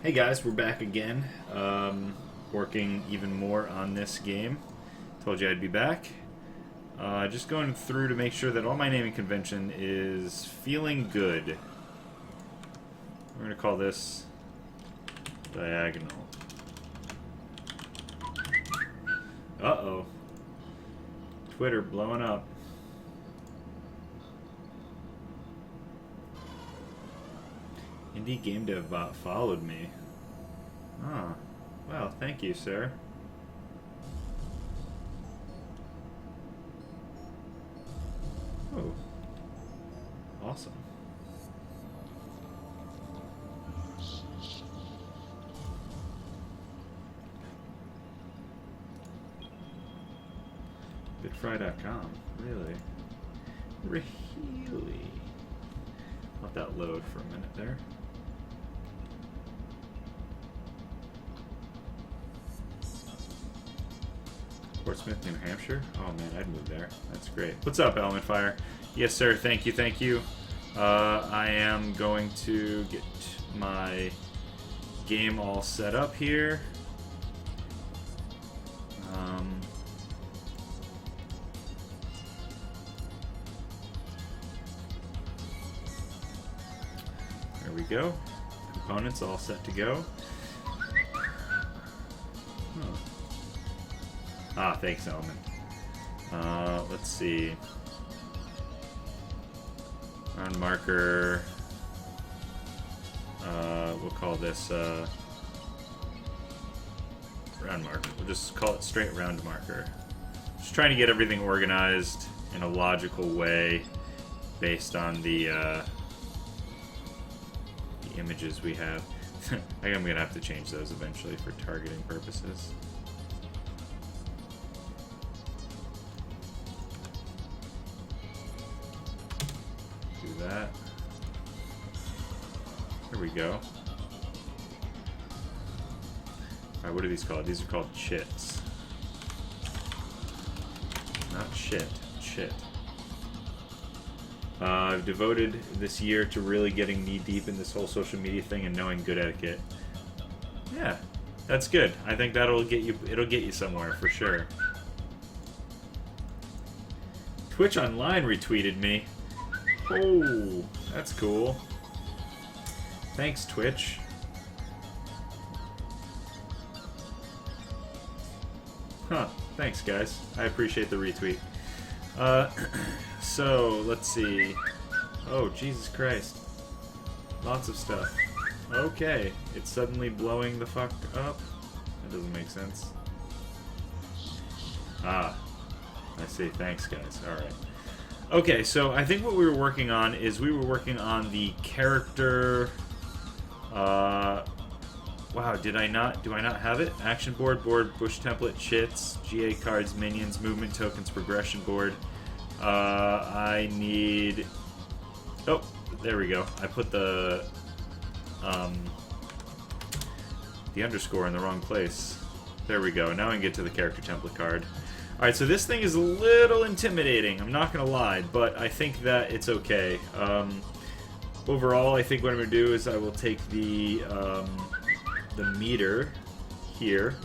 Hey guys, we're back again, working even more on this game. Told you I'd be back. Just going through to make sure that all my naming convention is feeling good. We're going to call this Diagonal. Uh-oh. Twitter blowing up. Indie Game Dev Bot followed me. Ah, well, thank you, sir. Oh, awesome. Bitfry.com, really? Really? Let that load for a minute there. Portsmouth, New Hampshire? Oh man, I'd move there. That's great. What's up, Element Fire? Yes, sir. Thank you, thank you. I am going to get my game all set up here. There we go. Components all set to go. Ah, thanks, Element. Let's see. Round marker. We'll call this round marker. We'll just call it straight round marker. Just trying to get everything organized in a logical way based on the images we have. I think I'm gonna have to change those eventually for targeting purposes. That. There we go. Alright, what are these called? These are called chits. Not shit, chit. I've devoted this year to really getting knee deep in this whole social media thing and knowing good etiquette. Yeah, that's good. I think that'll get you, it'll get you somewhere for sure. Twitch Online retweeted me. Oh, that's cool. Thanks, Twitch. Huh, thanks, guys. I appreciate the retweet. So, let's see. Oh, Jesus Christ. Lots of stuff. Okay, it's suddenly blowing the fuck up. That doesn't make sense. Ah, I see. Thanks, guys. Alright. Okay, so I think what we were working on is we were working on the character. Wow, do I not have it? Action board, bush template, chits, GA cards, minions, movement tokens, progression board. I need. Oh, there we go. I put the underscore in the wrong place. There we go. Now I can get to the character template card. Alright, so this thing is a little intimidating, I'm not going to lie, but I think that it's okay. Overall, I think what I'm going to do is I will take the meter here.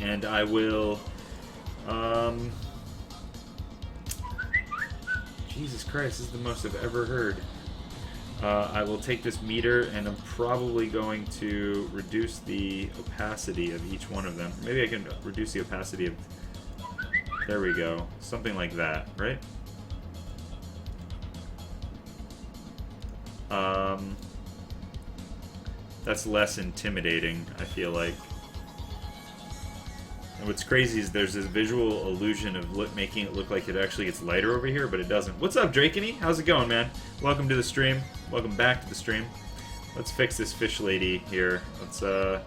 And I will... Jesus Christ, this is the most I've ever heard. I will take this meter and I'm probably going to reduce the opacity of each one of them. Maybe I can reduce the opacity of... There we go. Something like that, right? That's less intimidating, I feel like. And what's crazy is there's this visual illusion of making it look like it actually gets lighter over here, but it doesn't. What's up, Drakeny? How's it going, man? Welcome to the stream. Welcome back to the stream. Let's fix this fish lady here. Let's go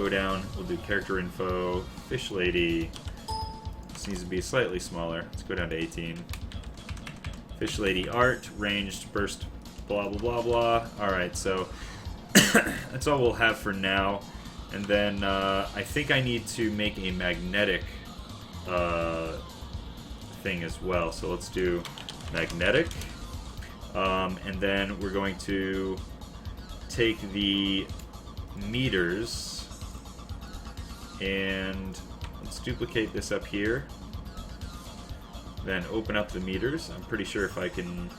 down. We'll do character info. Fish lady. This needs to be slightly smaller. Let's go down to 18. Fish lady art, ranged, burst, blah, blah, blah, blah. Alright, so that's all we'll have for now. And then I think I need to make a magnetic thing as well. So let's do magnetic. And then we're going to take the meters and let's duplicate this up here. Then open up the meters. I'm pretty sure if I can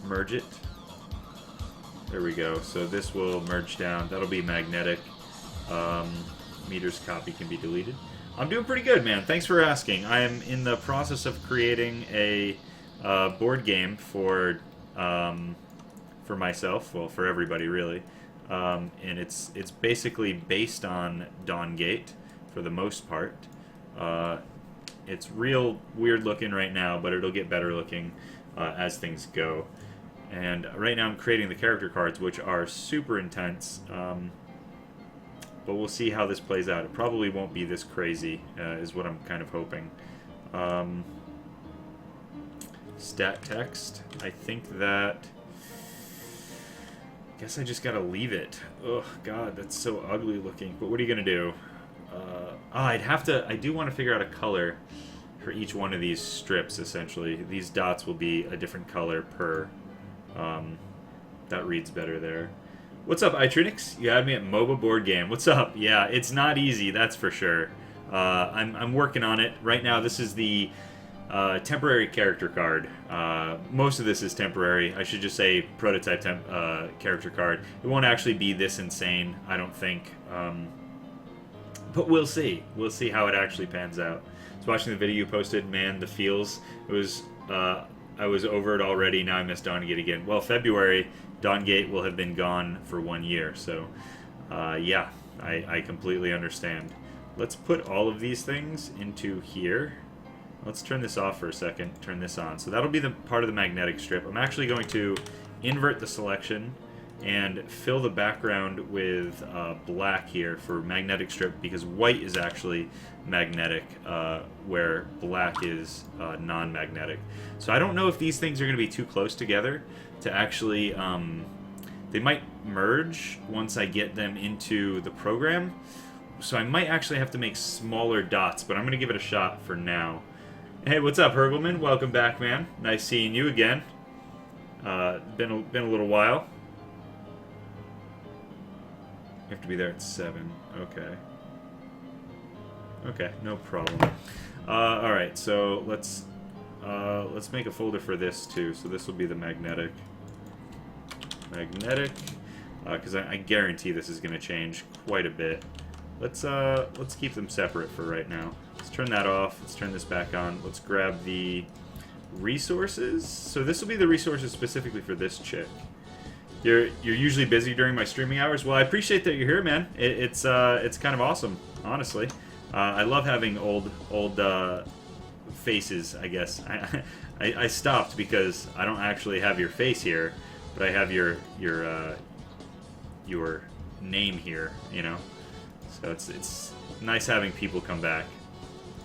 merge it. There we go. So this will merge down. That'll be magnetic. Meters copy can be deleted. I'm doing pretty good, man. Thanks for asking. I am in the process of creating a board game for myself. Well, for everybody, really. And it's basically based on Dawngate for the most part. It's real weird looking right now, but it'll get better looking as things go. And right now I'm creating the character cards, which are super intense. But we'll see how this plays out. It probably won't be this crazy, is what I'm kind of hoping. Stat text. I think that... I guess I just gotta leave it. Oh god, that's so ugly looking. But what are you gonna do? I'd have to... I do want to figure out a color for each one of these strips, essentially. These dots will be a different color per... that reads better there. What's up, iTrinix? You had me at MOBA board game. What's up? Yeah, it's not easy, that's for sure. I'm working on it. Right now, this is the temporary character card. Most of this is temporary. I should just say prototype character card. It won't actually be this insane, I don't think. But we'll see. We'll see how it actually pans out. I was watching the video you posted. Man, the feels. It was... I was over it already. Now I miss Dawngate again. Well, February, Dawngate will have been gone for 1 year. So, yeah, I completely understand. Let's put all of these things into here. Let's turn this off for a second. Turn this on. So that'll be the part of the magnetic strip. I'm actually going to invert the selection and fill the background with black here for magnetic strip, because white is actually magnetic, where black is non-magnetic. So I don't know if these things are going to be too close together to actually... they might merge once I get them into the program. So I might actually have to make smaller dots, but I'm going to give it a shot for now. Hey, what's up, Hergelman? Welcome back, man. Nice seeing you again. Been a little while. You have to be there at 7. Okay. Okay, no problem. All right, so let's make a folder for this too. So this will be the magnetic, because I guarantee this is going to change quite a bit. Let's keep them separate for right now. Let's turn that off. Let's turn this back on. Let's grab the resources. So this will be the resources specifically for this chick. You're usually busy during my streaming hours. Well, I appreciate that you're here, man. It's kind of awesome, honestly. I love having old faces, I guess. I stopped because I don't actually have your face here, but I have your name here, you know. So it's nice having people come back.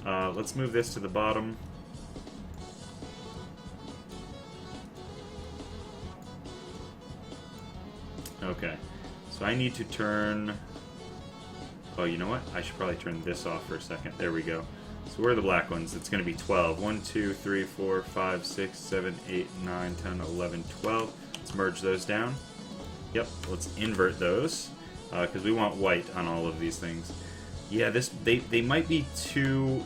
Let's move this to the bottom. Okay, so I need to turn... Oh, you know what? I should probably turn this off for a second. There we go. So where are the black ones? It's going to be 12. 1, 2, 3, 4, 5, 6, 7, 8, 9, 10, 11, 12. Let's merge those down. Yep, let's invert those, because we want white on all of these things. Yeah, they might be too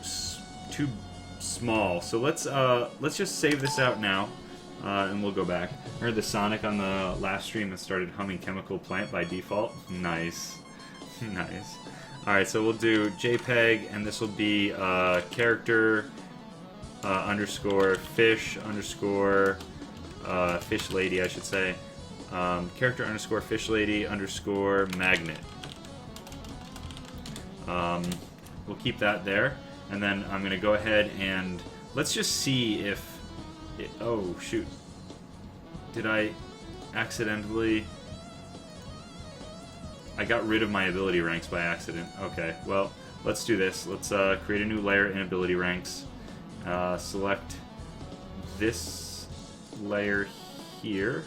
small. So let's just save this out now. And we'll go back. I heard the Sonic on the last stream that started humming Chemical Plant by default. Nice. Nice. Alright, so we'll do JPEG, and this will be character underscore fish underscore fish lady, I should say. Character underscore fish lady underscore magnet. We'll keep that there. And then I'm going to go ahead and let's just see if... oh, shoot. Did I accidentally... I got rid of my ability ranks by accident. Okay, well, let's do this. Let's create a new layer in ability ranks. Select this layer here.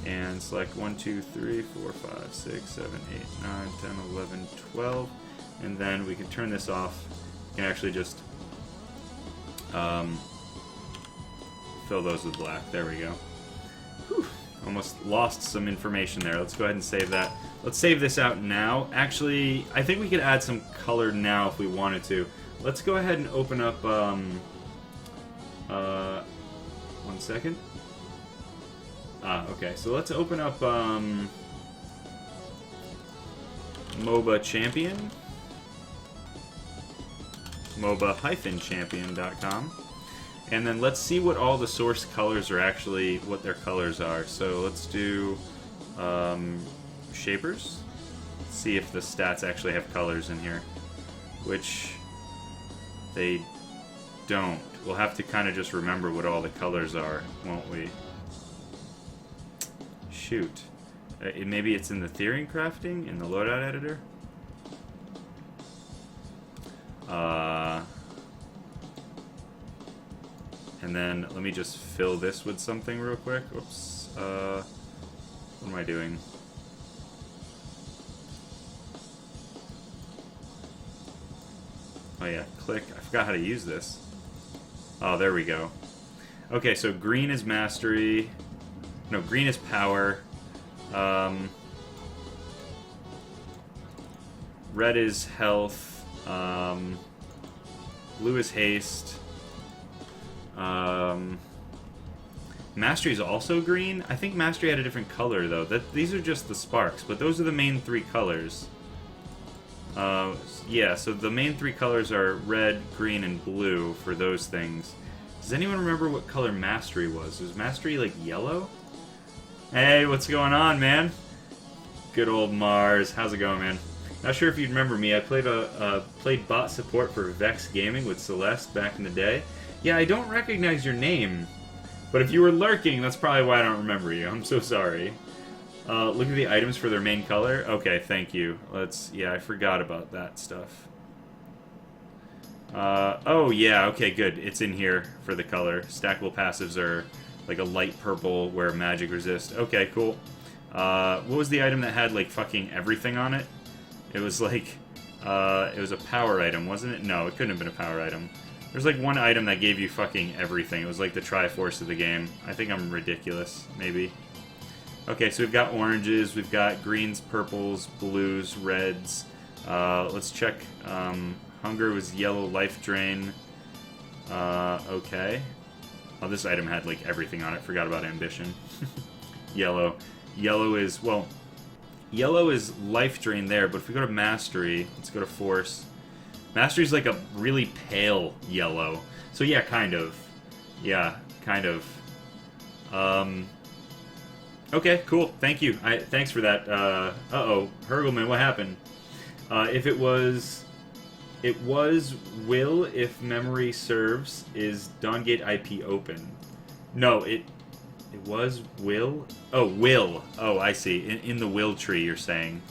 And select 1, 2, 3, 4, 5, 6, 7, 8, 9, 10, 11, 12. And then we can turn this off. You can actually just... fill those with black. There we go. Whew. Almost lost some information there. Let's go ahead and save that. Let's save this out now. Actually, I think we could add some color now if we wanted to. Let's go ahead and open up, 1 second. Okay, so let's open up, MOBA Champion. MOBA-champion.com. And then let's see what all the source colors are actually, what their colors are. So let's do Shapers. See if the stats actually have colors in here. Which they don't. We'll have to kind of just remember what all the colors are, won't we? Shoot. Maybe it's in the theory crafting, in the loadout editor? And then let me just fill this with something real quick. Oops. What am I doing? Oh yeah, click. I forgot how to use this. Oh, there we go. Okay, so green is mastery. No, green is power. Red is health. Blue is haste. Mastery is also green. I think Mastery had a different color, though. These are just the sparks, but those are the main 3 colors. Yeah, so the main 3 colors are red, green, and blue for those things. Does anyone remember what color Mastery was? Was Mastery, like, yellow? Hey, what's going on, man? Good old Mars. How's it going, man? Not sure if you remember me. I played bot support for Vex Gaming with Celeste back in the day. Yeah, I don't recognize your name. But if you were lurking, that's probably why I don't remember you. I'm so sorry. Look at the items for their main color. Okay, thank you. Yeah, I forgot about that stuff. Oh, yeah, okay, good. It's in here for the color. Stackable passives are like a light purple where magic resist. Okay, cool. What was the item that had, like, fucking everything on it? It was like, it was a power item, wasn't it? No, it couldn't have been a power item. There's like one item that gave you fucking everything. It was like the Triforce of the game. I think I'm ridiculous, maybe. Okay, so we've got oranges, we've got greens, purples, blues, reds. Let's check. Hunger was yellow, life drain. Okay. Oh, this item had like everything on it. Forgot about ambition. Yellow. Yellow is, well, yellow is life drain there, but if we go to mastery, let's go to force. Mastery is like a really pale yellow. So yeah, kind of. Yeah, kind of. Okay, cool. Thank you. Thanks for that. Uh-oh. Hergelman, what happened? If it was will, if memory serves, is Dawngate IP open? No, it was will? Oh, will. Oh, I see. In the will tree, you're saying.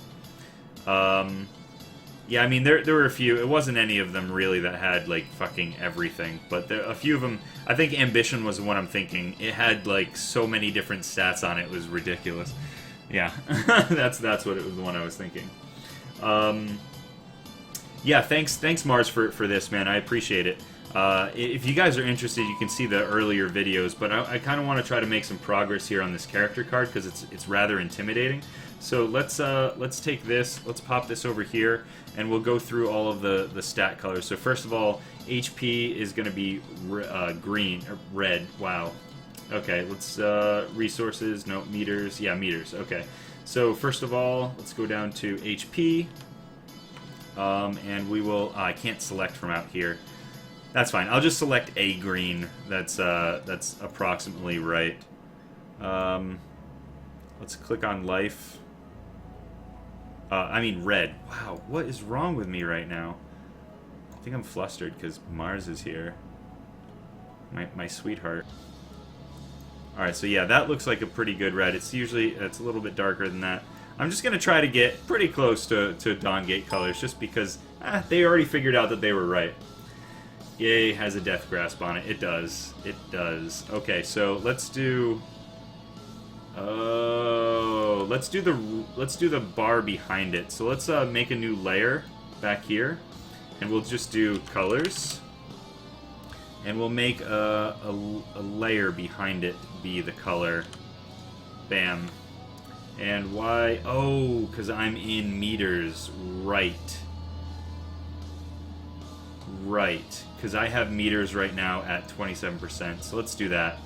Yeah, I mean, there were a few. It wasn't any of them, really, that had, like, fucking everything. But a few of them... I think Ambition was the one I'm thinking. It had, like, so many different stats on it. It was ridiculous. Yeah, that's what it was, the one I was thinking. Yeah, thanks Mars, for this, man. I appreciate it. If you guys are interested, you can see the earlier videos, but I kind of want to try to make some progress here on this character card, because it's rather intimidating. So let's take this, let's pop this over here, and we'll go through all of the stat colors. So first of all, HP is going to be green, or red, wow. Okay, let's, resources, no, meters, yeah, meters, okay. So first of all, let's go down to HP, and we will, I can't select from out here. That's fine, I'll just select a green, that's approximately right. Let's click on life. I mean red. Wow, what is wrong with me right now? I think I'm flustered because Mars is here. My sweetheart. Alright, so yeah, that looks like a pretty good red. It's a little bit darker than that. I'm just going to try to get pretty close to Dawngate colors, just because they already figured out that they were right. Yay, has a death grasp on it. It does. It does. Okay, so let's do... Oh, let's do the bar behind it. So let's make a new layer back here, and we'll just do colors. And we'll make a layer behind it be the color. Bam. And why? Oh, because I'm in meters. Right. Right. Because I have meters right now at 27%. So let's do that.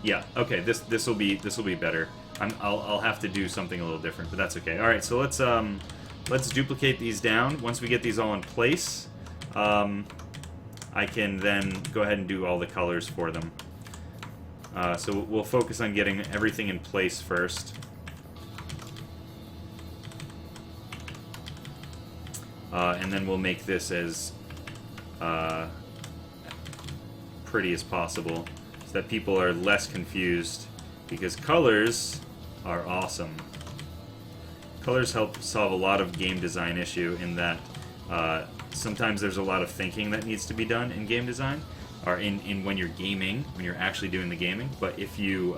Yeah. Okay. This will be better. I'll have to do something a little different, but that's okay. All right. So let's duplicate these down. Once we get these all in place, I can then go ahead and do all the colors for them. So we'll focus on getting everything in place first. And then we'll make this as pretty as possible so that people are less confused, because colors are awesome. Colors help solve a lot of game design issue in that sometimes there's a lot of thinking that needs to be done in game design, or in when you're gaming, when you're actually doing the gaming. But if you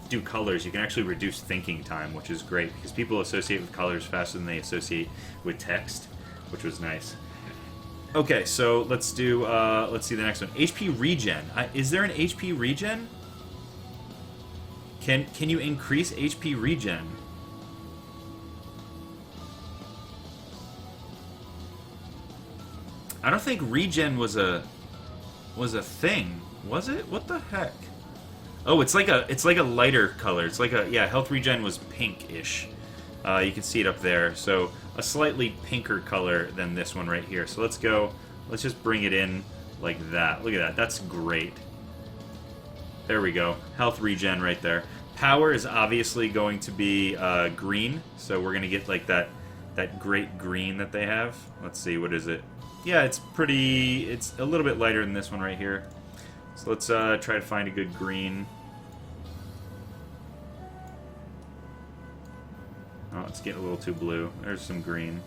do colors, you can actually reduce thinking time, which is great because people associate with colors faster than they associate with text, which was nice. Okay, so let's see the next one. HP regen. Is there an HP regen? Can you increase HP regen? I don't think regen was a thing, was it? What the heck? Oh, it's like a lighter color. It's like health regen was pink-ish. You can see it up there. So a slightly pinker color than this one right here. So let's just bring it in like that. Look at that. That's great. There we go. Health regen right there. Power is obviously going to be green. So we're gonna get like that great green that they have. Let's see, what is it? Yeah, it's a little bit lighter than this one right here. So let's try to find a good green. Oh, it's getting a little too blue. There's some green.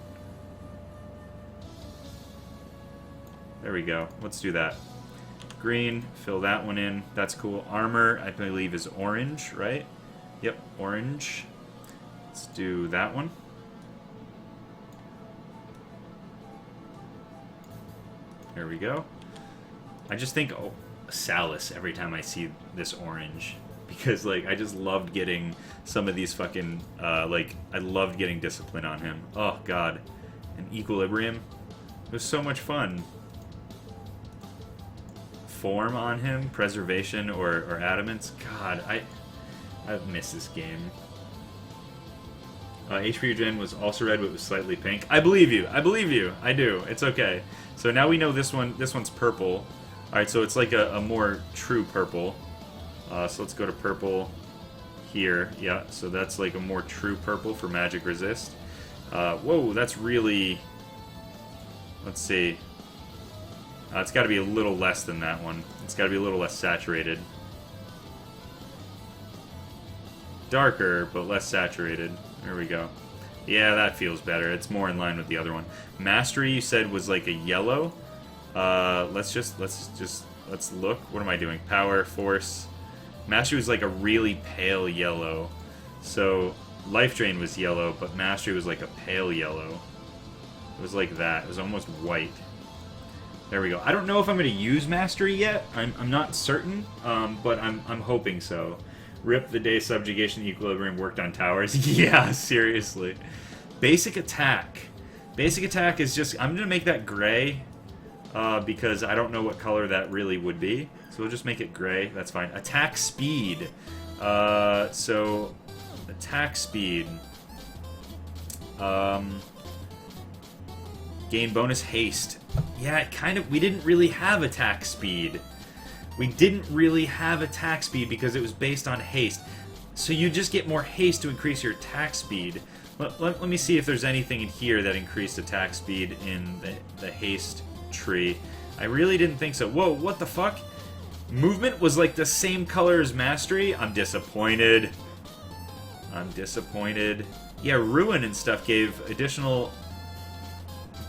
There we go. Let's do that. Green, fill that one in. That's cool. Armor, I believe, is orange, right? Yep, orange. Let's do that one. There we go. I just think, oh, Salus every time I see this orange. Because, like, I just loved getting some of these fucking, I loved getting Discipline on him. Oh, God. And Equilibrium. It was so much fun. Form on him, Preservation, or Adamance. God, I've missed this game. HP regen was also red, but it was slightly pink. I believe you. I believe you. I do. It's okay. So now we know this one's purple. Alright, so it's like a more true purple. So let's go to purple here. Yeah, so that's like a more true purple for magic resist. Whoa, that's really... Let's see. It's got to be a little less than that one. It's got to be a little less saturated. Darker, but less saturated. There we go. Yeah, that feels better. It's more in line with the other one. Mastery, you said, was like a yellow. Let's look. What am I doing? Power, force. Mastery was like a really pale yellow. So Life Drain was yellow, but Mastery was like a pale yellow. It was like that. It was almost white. There we go. I don't know if I'm going to use Mastery yet. I'm not certain, but I'm hoping so. Rip the day Subjugation Equilibrium worked on towers. Yeah, seriously. Basic Attack. Basic Attack is just... I'm going to make that gray, because I don't know what color that really would be. So we'll just make it gray. That's fine. Attack Speed. So, Attack Speed. Gain bonus haste. Yeah, it kind of... We didn't really have attack speed. We didn't really have attack speed because it was based on haste. So you just get more haste to increase your attack speed. Let me see if there's anything in here that increased attack speed in the haste tree. I really didn't think so. Whoa, what the fuck? Movement was like the same color as Mastery? I'm disappointed. I'm disappointed. Yeah, Ruin and stuff gave additional...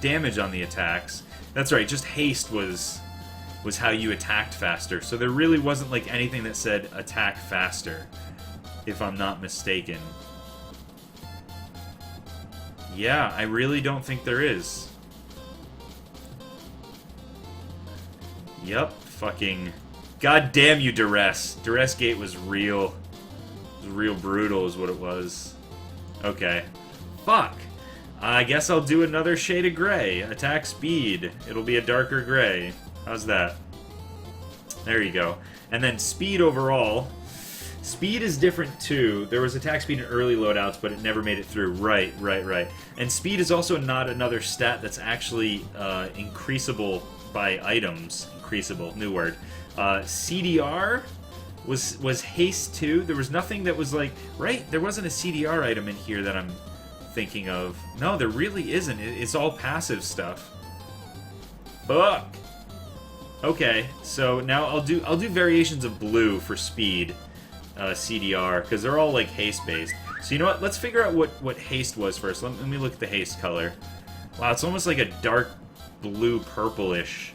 damage on the attacks. That's right, just haste was how you attacked faster. So there really wasn't like anything that said attack faster, if I'm not mistaken. Yeah, I really don't think there is. Yep, fucking... God damn you, Duress. Duskgate was real. It was real brutal is what it was. Okay. Fuck. I guess I'll do another shade of gray. Attack speed. It'll be a darker gray. How's that? There you go. And then speed overall. Speed is different too. There was attack speed in early loadouts, but it never made it through. Right. And speed is also not another stat that's actually increasable by items. Increasable, new word. CDR was haste too. There was nothing that was like... Right? There wasn't a CDR item in here that I'm thinking of. No, there really isn't. It's all passive stuff. Fuck. Okay, so now I'll do variations of blue for speed, CDR, because they're all like haste based. So you know what? Let's figure out what haste was first. Let me look at the haste color. Wow, it's almost like a dark blue purplish.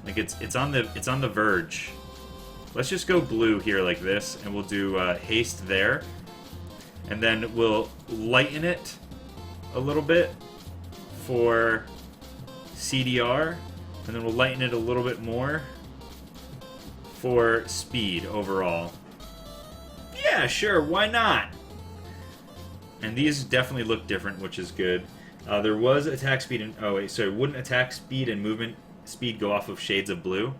Like it's on the verge. Let's just go blue here like this, and we'll do haste there, and then we'll lighten it a little bit for CDR. And then we'll lighten it a little bit more for speed overall. Yeah, sure, why not? And these definitely look different, which is good. There was attack speed and... Oh, wait, sorry. Wouldn't attack speed and movement speed go off of shades of blue?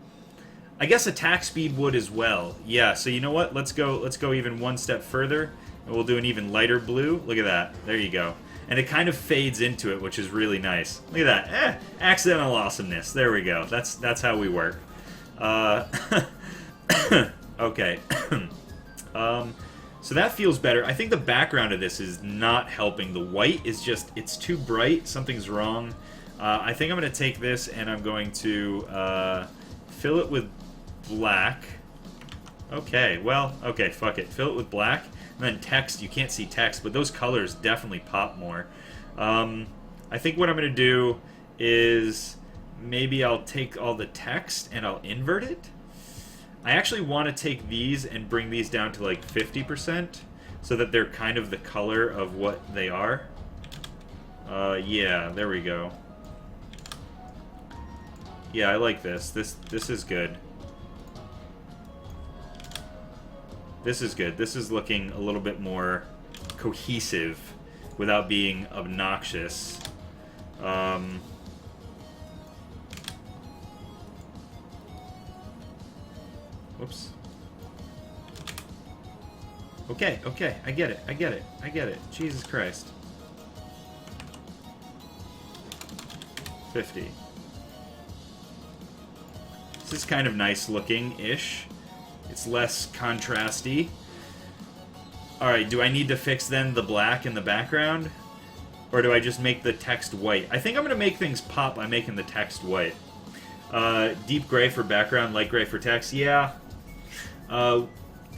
I guess attack speed would as well. Yeah, so you know what? Let's go even one step further, and we'll do an even lighter blue. Look at that. There you go. And it kind of fades into it, which is really nice. Look at that. Accidental awesomeness. There we go. That's how we work. Okay. So that feels better. I think the background of this is not helping. The white is just... It's too bright. Something's wrong. I think I'm going to take this and I'm going to fill it with black. Okay, well, okay, fuck it. Fill it with black. And then text, you can't see text, but those colors definitely pop more. I think what I'm going to do is maybe I'll take all the text and I'll invert it. I actually want to take these and bring these down to like 50% so that they're kind of the color of what they are. Yeah, there we go. Yeah, I like this. This is good. This is good. This is looking a little bit more cohesive without being obnoxious. Whoops. Okay, I get it. Jesus Christ. 50. This is kind of nice looking-ish. It's less contrasty. Alright, do I need to fix then the black in the background? Or do I just make the text white? I think I'm going to make things pop by making the text white. Deep gray for background, light gray for text. Yeah.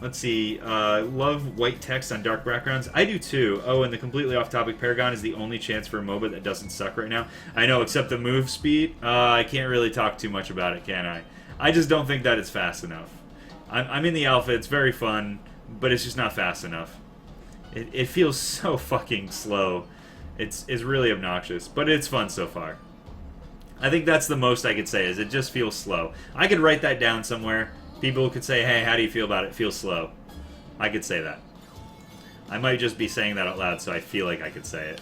Let's see. Love white text on dark backgrounds. I do too. Oh, and the completely off-topic Paragon is the only chance for a MOBA that doesn't suck right now. I know, except the move speed. I can't really talk too much about it, can I? I just don't think that it's fast enough. I'm in the alpha, it's very fun, but it's just not fast enough. It feels so fucking slow. It's really obnoxious, but it's fun so far. I think that's the most I could say, is it just feels slow. I could write that down somewhere. People could say, hey, how do you feel about it? It feels slow. I could say that. I might just be saying that out loud, so I feel like I could say it.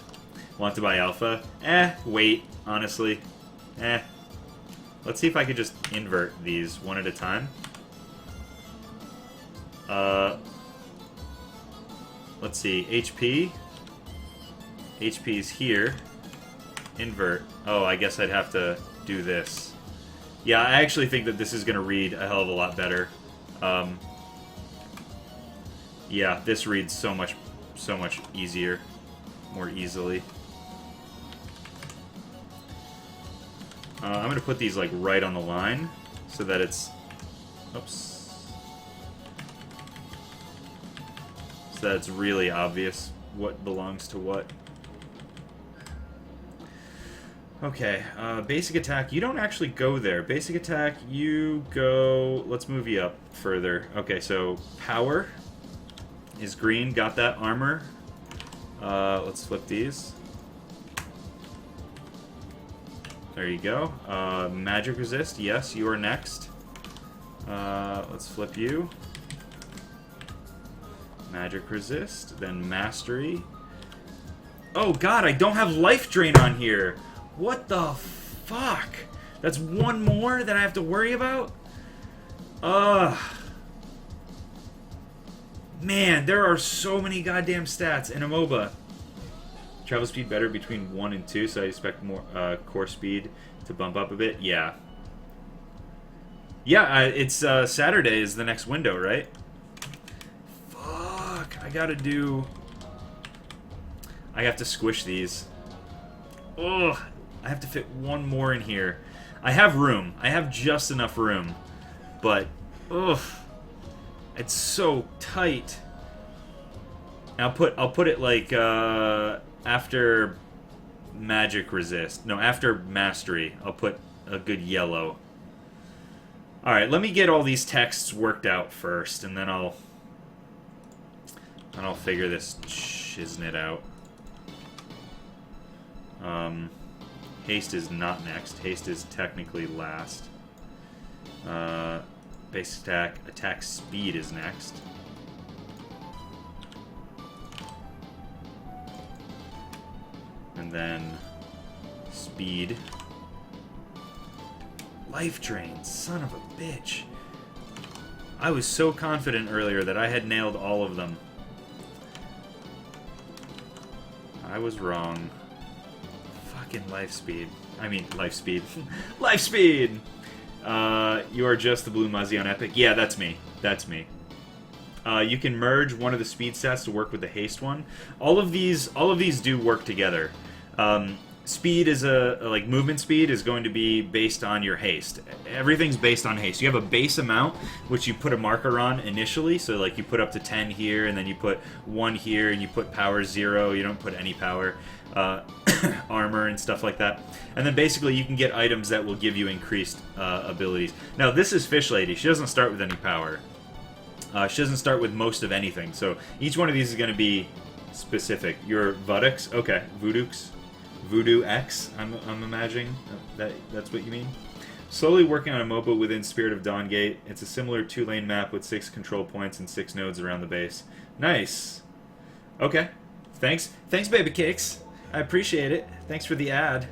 Want to buy alpha? Wait, honestly. Let's see if I could just invert these one at a time. Let's see, HP. HP is here. Invert. Oh, I guess I'd have to do this. Yeah, I actually think that this is going to read a hell of a lot better. Yeah, this reads so much easier. More easily. I'm going to put these, like, right on the line so that it's... Oops. So that it's really obvious what belongs to what. Okay, basic attack, you don't actually go there. Basic attack, you go... Let's move you up further. Okay, so power is green, got that. Armor. Let's flip these. There you go. Magic resist. Yes, you are next. Let's flip you. Magic resist. Then mastery. Oh god, I don't have life drain on here. What the fuck? That's one more that I have to worry about? Man, there are so many goddamn stats in a MOBA. Travel speed better between 1 and 2, so I expect more core speed to bump up a bit. Yeah. Yeah, it's Saturday is the next window, right? Fuck, I have to squish these. Ugh, I have to fit one more in here. I have room. I have just enough room. But, ugh, it's so tight. And I'll put it like after magic resist. No, after mastery. I'll put a good yellow. All right, let me get all these texts worked out first, and then I'll figure this shiznit out. Haste is not next. Haste is technically last. Base attack speed is next. And then speed. Life drain, son of a bitch. I was so confident earlier that I had nailed all of them. I was wrong. Fucking life speed. I mean, life speed. Life speed! You are just the TheBlueMuzzy on Epic. Yeah, that's me. That's me. You can merge one of the speed stats to work with the haste one. All of these do work together. Speed is like movement speed is going to be based on your haste. Everything's based on haste. You have a base amount which you put a marker on initially, so like you put up to 10 here, and then you put 1 here, and you put power 0. You don't put any power, armor and stuff like that. And then basically you can get items that will give you increased abilities. Now this is Fish Lady. She doesn't start with any power. She doesn't start with most of anything. So each one of these is going to be specific. Your Vudux, okay, Voodux. Voodoo X, I'm imagining. That's what you mean? Slowly working on a MOBA within Spirit of Dawngate. It's a similar 2-lane map with 6 control points and 6 nodes around the base. Nice. Okay. Thanks, Baby Cakes. I appreciate it. Thanks for the ad.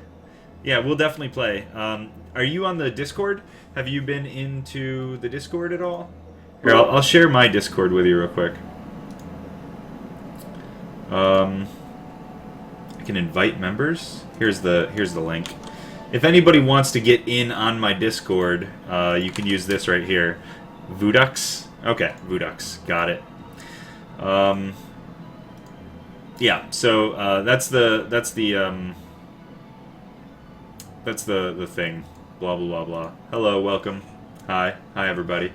Yeah, we'll definitely play. Are you on the Discord? Have you been into the Discord at all? Here, I'll share my Discord with you real quick. I can invite members. Here's the link. If anybody wants to get in on my Discord, you can use this right here. Voodux. Okay, Voodux. Got it. Yeah. So that's the thing. Blah blah blah blah. Hello, welcome. Hi everybody.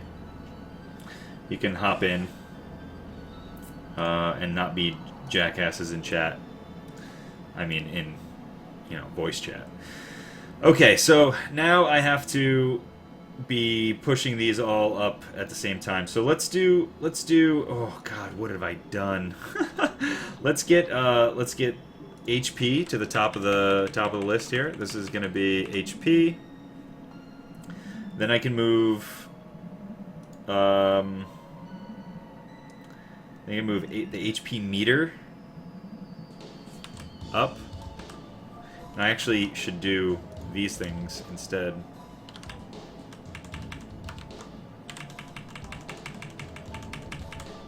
You can hop in and not be jackasses in chat. I mean, in, voice chat. Okay, so now I have to be pushing these all up at the same time. So let's do, oh god, what have I done? let's get HP to the top of the list here. This is going to be HP. Then I can move, the HP meter up. And I actually should do these things instead.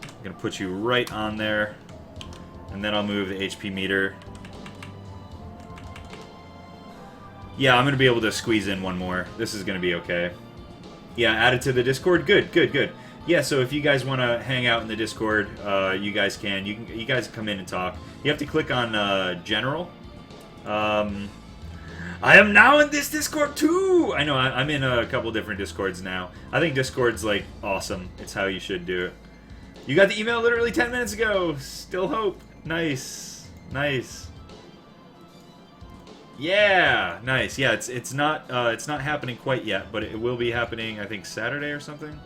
I'm gonna put you right on there, and then I'll move the HP meter. Yeah, I'm gonna be able to squeeze in one more. This is gonna be okay. Yeah, add it to the Discord. Good, good, good. Yeah, so if you guys want to hang out in the Discord, you guys can. You guys come in and talk. You have to click on General. I am now in this Discord too! I know, I'm in a couple different Discords now. I think Discord's, like, awesome. It's how you should do it. You got the email literally 10 minutes ago! Still hope. Nice. Nice. Yeah! Nice. Yeah, it's not happening quite yet, but it will be happening, I think, Saturday or something.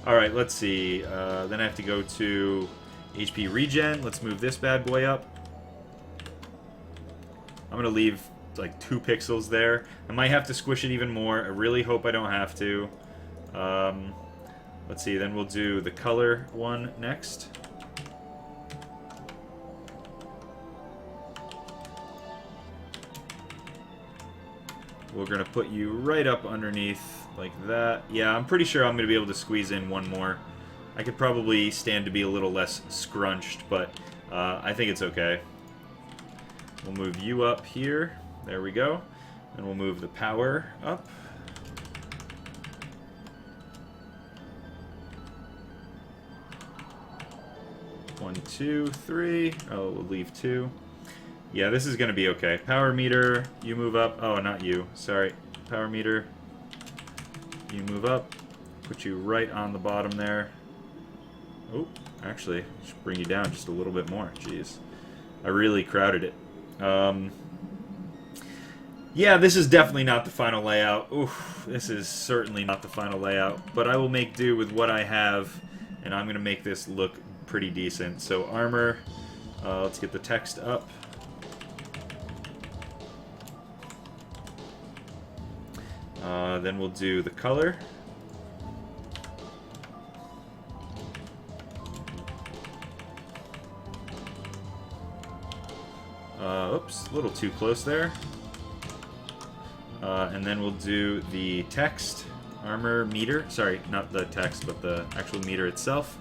Alright, let's see. Then I have to go to HP regen. Let's move this bad boy up. I'm going to leave like 2 pixels there. I might have to squish it even more. I really hope I don't have to. Let's see, then we'll do the color one next. We're going to put you right up underneath like that. Yeah, I'm pretty sure I'm going to be able to squeeze in one more. I could probably stand to be a little less scrunched, but I think it's okay. We'll move you up here. There we go. And we'll move the power up. One, two, three. Oh, we'll leave 2. Yeah, this is going to be okay. Power meter, you move up. Oh, not you. Sorry. Power meter, you move up. Put you right on the bottom there. Oh, actually, should bring you down just a little bit more. Jeez. I really crowded it. Yeah, this is definitely not the final layout. Oof, this is certainly not the final layout. But I will make do with what I have, and I'm going to make this look pretty decent. So armor, let's get the text up. Then we'll do the color. Oops, a little too close there. And then we'll do the text, armor meter. Sorry, not the text, but the actual meter itself.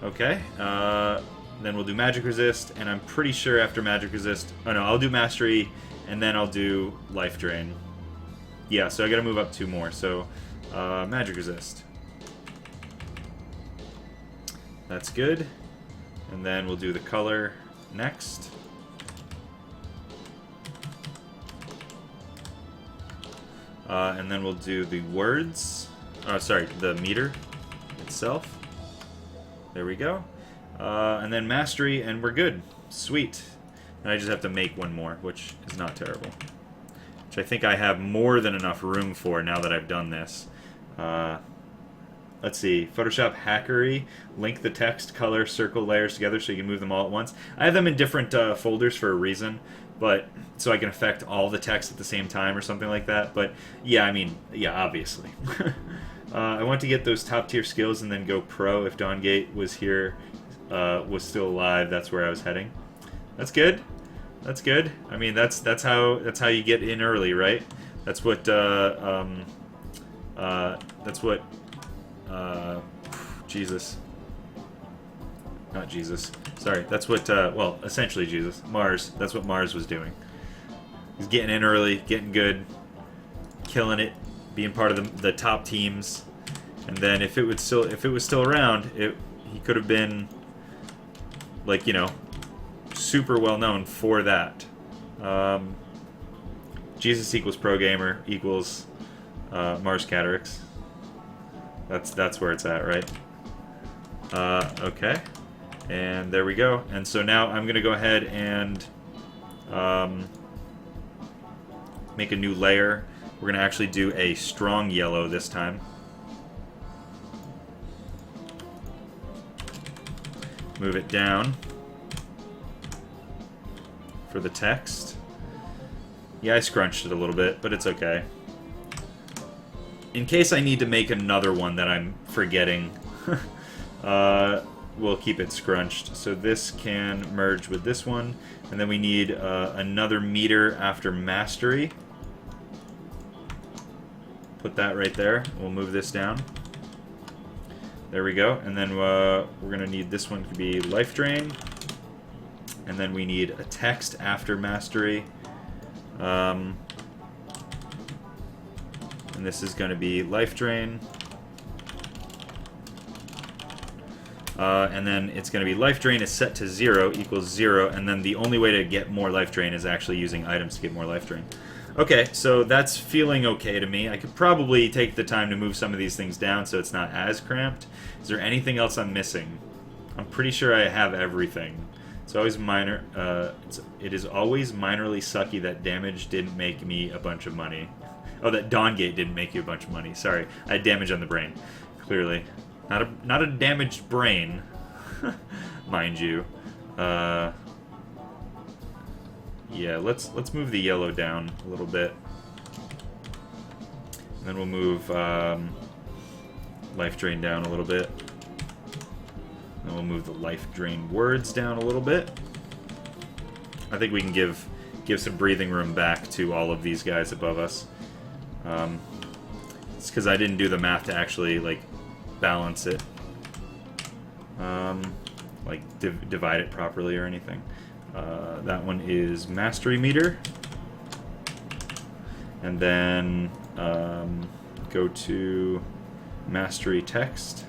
Okay. Then we'll do magic resist, and I'm pretty sure after magic resist... Oh no, I'll do mastery, and then I'll do life drain. Yeah, so I gotta move up 2 more. So, magic resist. That's good. And then we'll do the color next. And then we'll do the words. Oh, sorry, the meter itself. There we go. And then mastery, and we're good. Sweet. And I just have to make 1 more, which is not terrible. Which I think I have more than enough room for now that I've done this. Let's see. Photoshop Hackery. Link the text, color, circle layers together so you can move them all at once. I have them in different folders for a reason, but so I can affect all the text at the same time or something like that. But yeah, I mean, yeah, obviously. I want to get those top tier skills and then go pro. If Dawngate was here, was still alive, that's where I was heading. That's good. That's good. I mean, that's how you get in early, right? That's what Jesus. Not Jesus. Sorry. That's what well, essentially Jesus. Mars. That's what Mars was doing. He's getting in early, getting good, killing it, being part of the top teams. And then if it was still around, he could have been like, you know, super well known for that. Jesus equals pro gamer equals Mars Catarix. That's where it's at, right? Okay, and there we go. And so now I'm gonna go ahead and make a new layer. We're gonna actually do a strong yellow this time. Move it down for the text. Yeah, I scrunched it a little bit, but it's okay. In case I need to make another one that I'm forgetting, we'll keep it scrunched. So this can merge with this one, and then we need another meter after mastery. Put that right there. We'll move this down. There we go. And then we're going to need this one to be life drain. And then we need a text after mastery. And this is going to be life drain. And then it's going to be life drain is set to 0 equals 0. And then the only way to get more life drain is actually using items to get more life drain. Okay, so that's feeling okay to me. I could probably take the time to move some of these things down so it's not as cramped. Is there anything else I'm missing? I'm pretty sure I have everything. It's always minor. It is always minorly sucky that damage didn't make me a bunch of money. Oh, that Dawngate didn't make you a bunch of money. Sorry, I had damage on the brain. Clearly, not a damaged brain, mind you. Yeah, let's move the yellow down a little bit. And then we'll move life drain down a little bit. Then we'll move the life drain words down a little bit. I think we can give some breathing room back to all of these guys above us. It's because I didn't do the math to actually like balance it, like divide it properly or anything. That one is mastery meter, and then go to mastery text,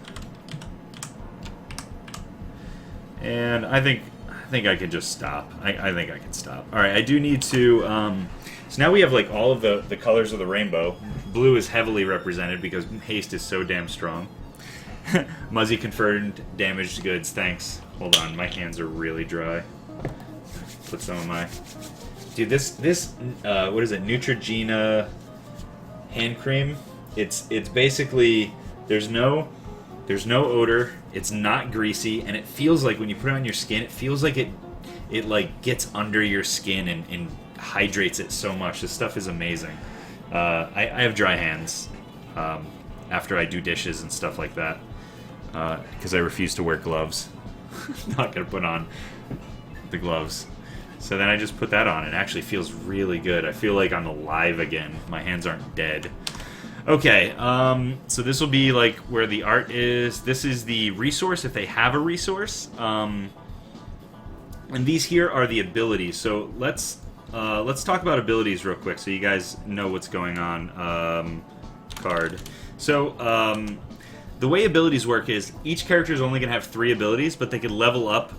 and I think I can just stop. I think I can stop. All right, I do need to. So now we have like all of the colors of the rainbow. Blue is heavily represented because haste is so damn strong. Muzzy confirmed damaged goods. Thanks. Hold on, my hands are really dry. Put some of my. Dude, this what is it? Neutrogena hand cream. It's basically there's no odor. It's not greasy, and it feels like when you put it on your skin, it feels like it like gets under your skin and hydrates it so much. This stuff is amazing. I have dry hands after I do dishes and stuff like that because I refuse to wear gloves. Not gonna put on the gloves. So then I just put that on. It actually feels really good. I feel like I'm alive again. My hands aren't dead. Okay, so this will be like where the art is. This is the resource if they have a resource. And these here are the abilities. So let's talk about abilities real quick so you guys know what's going on. Card. So the way abilities work is each character is only going to have 3 abilities, but they can level up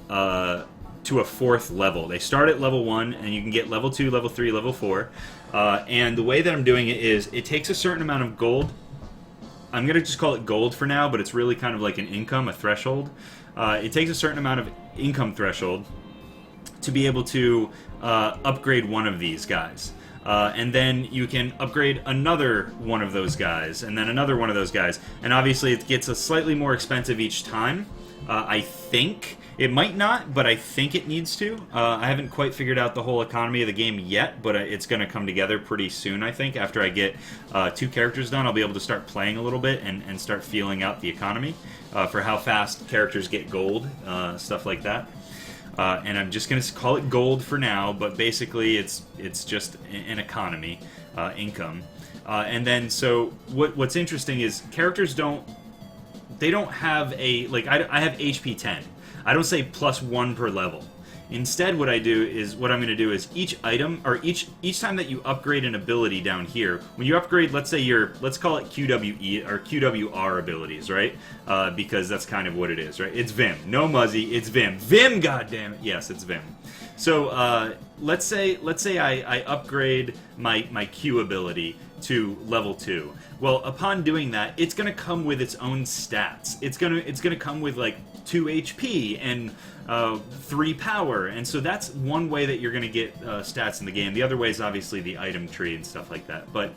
to a 4th level. They start at level 1, and you can get level 2, level 3, level 4. And the way that I'm doing it is it takes a certain amount of gold. I'm going to just call it gold for now, but it's really kind of like an income, a threshold. It takes a certain amount of income threshold to be able to upgrade one of these guys. And then you can upgrade another one of those guys, and then another one of those guys. And obviously it gets a slightly more expensive each time. I think. It might not, but I think it needs to. I haven't quite figured out the whole economy of the game yet, but it's going to come together pretty soon, I think. After I get 2 characters done, I'll be able to start playing a little bit and start feeling out the economy for how fast characters get gold, stuff like that. And I'm just going to call it gold for now, but basically it's just an economy, income. And then, so what's interesting is characters don't have a, like, I have HP 10. I don't say +1 per level. Instead, what I'm going to do is each item, or each time that you upgrade an ability down here, when you upgrade, let's say let's call it QWE or QWR abilities, right? Because that's kind of what it is, right? It's Vim. No Muzzy, it's Vim. Vim, goddammit! Yes, it's Vim. So, let's say I upgrade my Q ability to level 2. Well, upon doing that, it's going to come with its own stats. It's going to come with like 2 HP and 3 power, and so that's one way that you're going to get stats in the game. The other way is obviously the item tree and stuff like that. But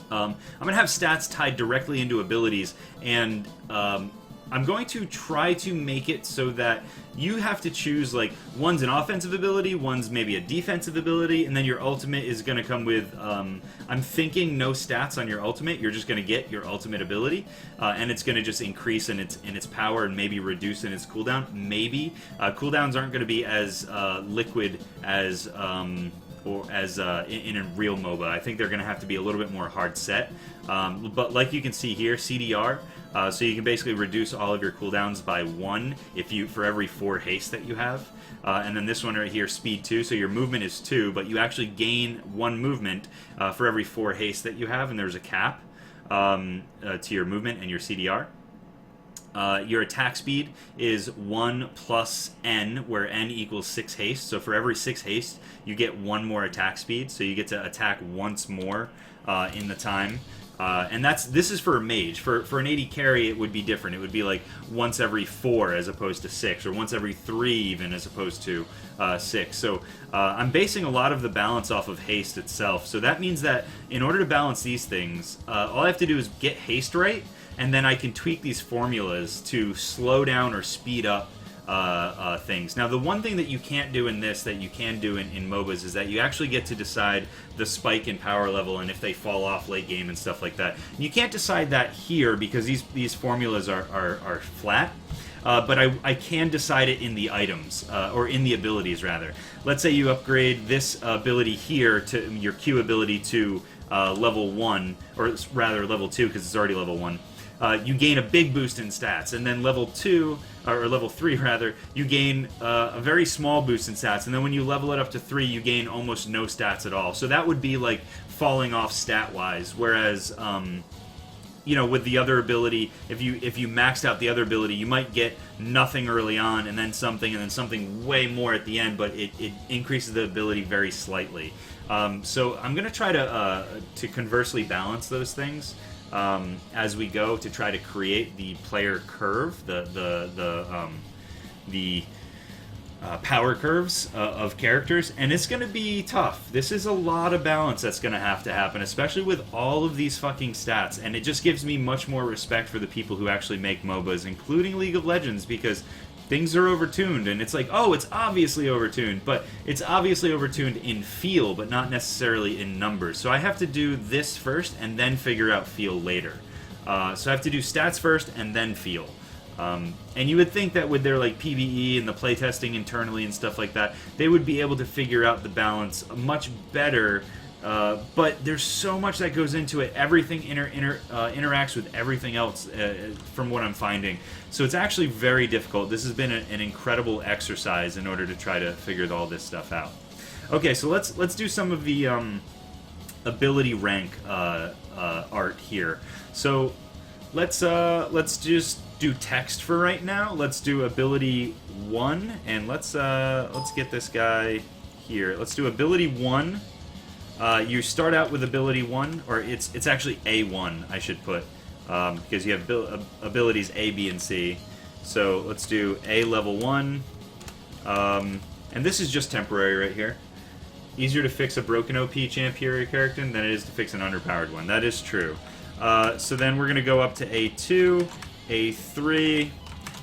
I'm going to have stats tied directly into abilities, and I'm going to try to make it so that you have to choose, like, one's an offensive ability, one's maybe a defensive ability, and then your ultimate is going to come with, I'm thinking no stats on your ultimate. You're just going to get your ultimate ability, and it's going to just increase in its power and maybe reduce in its cooldown. Maybe. Cooldowns aren't going to be as liquid as... or as in a real MOBA. I think they're going to have to be a little bit more hard set. But like you can see here, CDR, so you can basically reduce all of your cooldowns by 1 for every 4 haste that you have. And then this one right here, speed 2, so your movement is 2, but you actually gain 1 movement for every 4 haste that you have, and there's a cap to your movement and your CDR. Your attack speed is 1 plus N, where N equals 6 haste. So for every 6 haste, you get 1 more attack speed. So you get to attack once more in the time. And this is for a mage. For an AD carry, it would be different. It would be like once every 4 as opposed to 6, or once every 3 even as opposed to 6. So I'm basing a lot of the balance off of haste itself. So that means that in order to balance these things, all I have to do is get haste right, and then I can tweak these formulas to slow down or speed up things. Now, the one thing that you can't do in this that you can do in MOBAs is that you actually get to decide the spike in power level and if they fall off late game and stuff like that. And you can't decide that here because these formulas are flat. But I can decide it in the items, or in the abilities, rather. Let's say you upgrade this ability here to your Q ability to level 1, or rather level 2 because it's already level 1. You gain a big boost in stats, and then level 2, or level 3 rather, you gain a very small boost in stats, and then when you level it up to 3, you gain almost no stats at all. So that would be like falling off stat-wise, whereas you know, with the other ability, if you maxed out the other ability, you might get nothing early on, and then something way more at the end, but it increases the ability very slightly. So I'm gonna try to conversely balance those things as we go to try to create the player curve, the power curves of characters, and it's going to be tough. This is a lot of balance that's going to have to happen, especially with all of these fucking stats, and it just gives me much more respect for the people who actually make MOBAs, including League of Legends, because things are overtuned, and it's like, oh, it's obviously overtuned, but it's obviously overtuned in feel, but not necessarily in numbers. So I have to do this first, and then figure out feel later. So I have to do stats first, and then feel. And you would think that with their like PvE and the playtesting internally and stuff like that, they would be able to figure out the balance much better. But there's so much that goes into it. Everything interacts with everything else, from what I'm finding. So it's actually very difficult. This has been an incredible exercise in order to try to figure all this stuff out. Okay, so let's do some of the ability rank art here. So let's just do text for right now. Let's do ability 1, and let's get this guy here. Let's do ability 1. You start out with ability 1, or it's actually A1, I should put, because you have abilities A, B, and C. So let's do A level 1, and this is just temporary right here. Easier to fix a broken OP champ hero character than it is to fix an underpowered one. That is true. So then we're going to go up to A2, A3,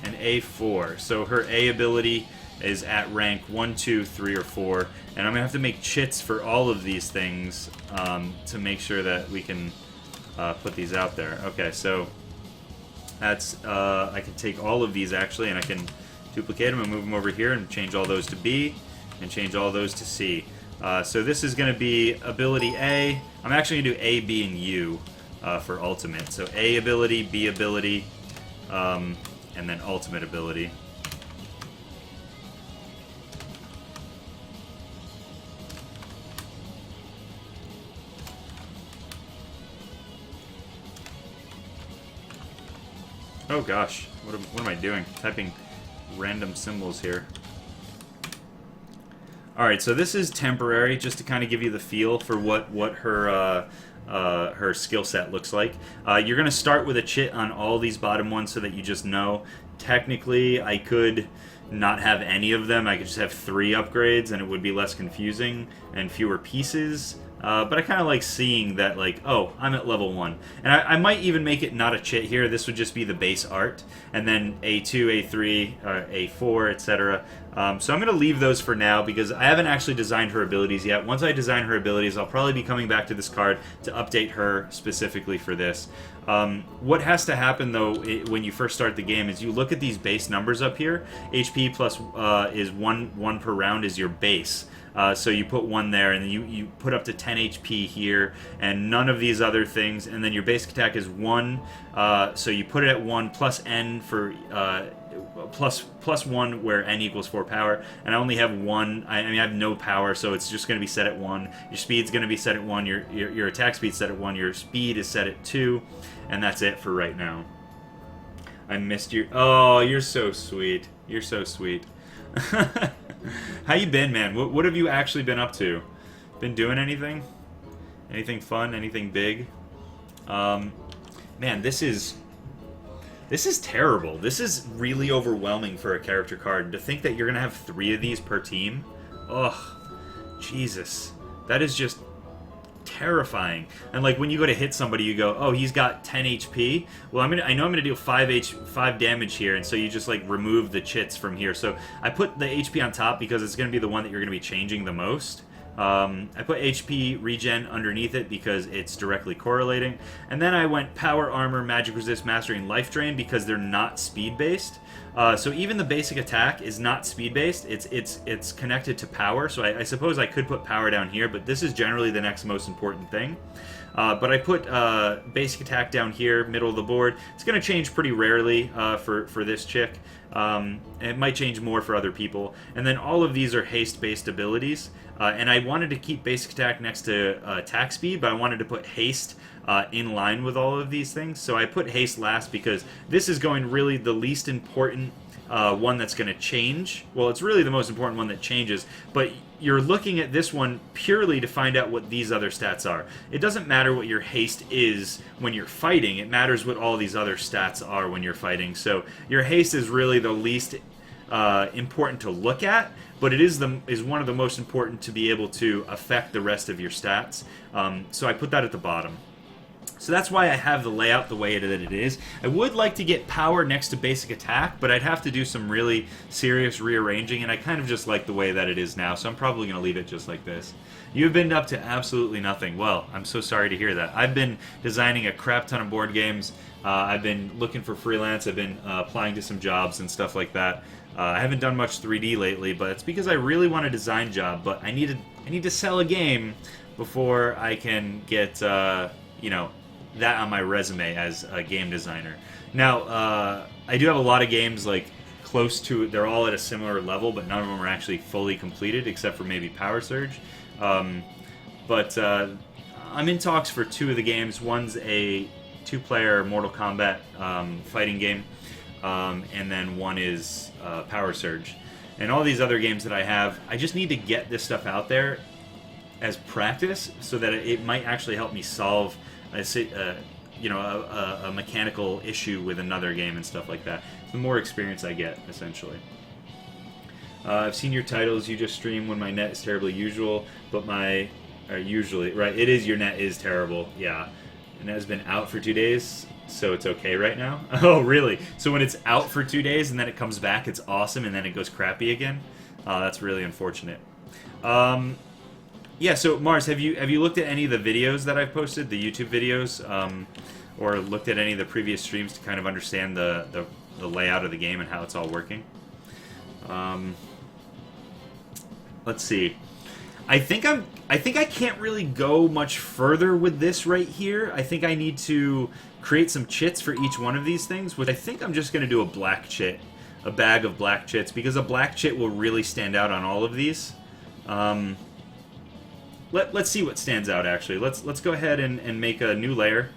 and A4. So her A ability is at rank 1, 2, 3, or 4. And I'm going to have to make chits for all of these things to make sure that we can put these out there. Okay, so that's I can take all of these actually, and I can duplicate them and move them over here and change all those to B and change all those to C. So this is going to be ability A. I'm actually going to do A, B, and U for ultimate. So A ability, B ability, and then ultimate ability. Oh gosh, what am I doing? Typing random symbols here. Alright, so this is temporary, just to kind of give you the feel for what her skill set looks like. You're going to start with a chit on all these bottom ones so that you just know. Technically, I could not have any of them. I could just have 3 upgrades and it would be less confusing and fewer pieces. But I kind of like seeing that, like, oh, I'm at level 1. And I might even make it not a chit here. This would just be the base art. And then A2, A3, A4, etc. So I'm going to leave those for now because I haven't actually designed her abilities yet. Once I design her abilities, I'll probably be coming back to this card to update her specifically for this. What has to happen, though, when you first start the game is you look at these base numbers up here. HP plus is 1 per round is your base. So you put 1 there, and then you put up to 10 HP here, and none of these other things, and then your basic attack is 1, so you put it at 1, plus N for, plus 1 where N equals 4 power, and I only have 1, I mean I have no power, so it's just going to be set at 1, your speed's going to be set at 1, your attack speed's set at 1, your speed is set at 2, and that's it for right now. I missed you. Oh, you're so sweet. You're so sweet. How you been, man? What have you actually been up to? Been doing anything? Anything fun? Anything big? Man, this is terrible. This is really overwhelming for a character card. To think that you're gonna have 3 of these per team. Ugh, Jesus, that is just terrifying. And like when you go to hit somebody, you go, oh, he's got 10 HP. Well, I know I'm gonna deal 5 damage here, and so you just like remove the chits from here. So I put the HP on top because it's gonna be the one that you're gonna be changing the most. I put HP regen underneath it because it's directly correlating. And then I went power, armor, magic resist, mastery, and life drain because they're not speed based. So even the basic attack is not speed based. It's connected to power. So I suppose I could put power down here, but this is generally the next most important thing. But I put basic attack down here, middle of the board. It's going to change pretty rarely for this chick. It might change more for other people. And then all of these are haste-based abilities. And I wanted to keep basic attack next to attack speed, but I wanted to put haste in line with all of these things. So I put haste last because this is going really the least important one that's going to change. Well, it's really the most important one that changes, but you're looking at this one purely to find out what these other stats are. It doesn't matter what your haste is when you're fighting. It matters what all these other stats are when you're fighting. So your haste is really the least important to look at, but it is one of the most important to be able to affect the rest of your stats. So I put that at the bottom. So that's why I have the layout the way that it is. I would like to get power next to basic attack, but I'd have to do some really serious rearranging, and I kind of just like the way that it is now, so I'm probably going to leave it just like this. You've been up to absolutely nothing. Well, I'm so sorry to hear that. I've been designing a crap ton of board games. I've been looking for freelance. I've been applying to some jobs and stuff like that. I haven't done much 3D lately, but it's because I really want a design job, but I need to sell a game before I can get, that on my resume as a game designer. Now, I do have a lot of games like close to, they're all at a similar level, but none of them are actually fully completed except for maybe Power Surge. But I'm in talks for 2 of the games. One's a 2-player Mortal Kombat fighting game, and then one is Power Surge. And all these other games that I have, I just need to get this stuff out there as practice so that it might actually help me solve a mechanical issue with another game and stuff like that. The more experience I get, essentially. I've seen your titles. You just stream when my net is terribly usual, but usually, right? It is, your net is terrible, yeah. And it has been out for 2 days, so it's okay right now? Oh, really? So when it's out for 2 days and then it comes back, it's awesome, and then it goes crappy again? That's really unfortunate. Yeah, so Mars, have you looked at any of the videos that I've posted, the YouTube videos, or looked at any of the previous streams to kind of understand the layout of the game and how it's all working? Let's see. I think I can't really go much further with this right here. I think I need to create some chits for each one of these things, which I think I'm just going to do a black chit, a bag of black chits, because a black chit will really stand out on all of these. Let's see what stands out, actually. Let's go ahead and make a new layer.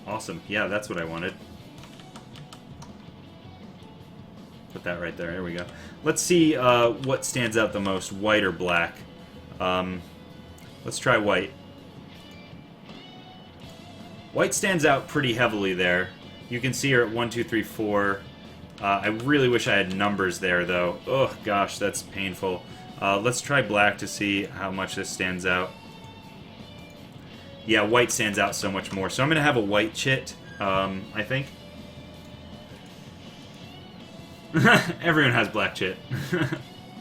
Awesome. Yeah, that's what I wanted. Put that right there. There we go. Let's see what stands out the most, white or black. Let's try white. White stands out pretty heavily there. You can see her at 1, 2, 3, 4. I really wish I had numbers there, though. Oh, gosh, that's painful. Let's try black to see how much this stands out. Yeah, white stands out so much more. So I'm going to have a white chit, I think. Everyone has black chit.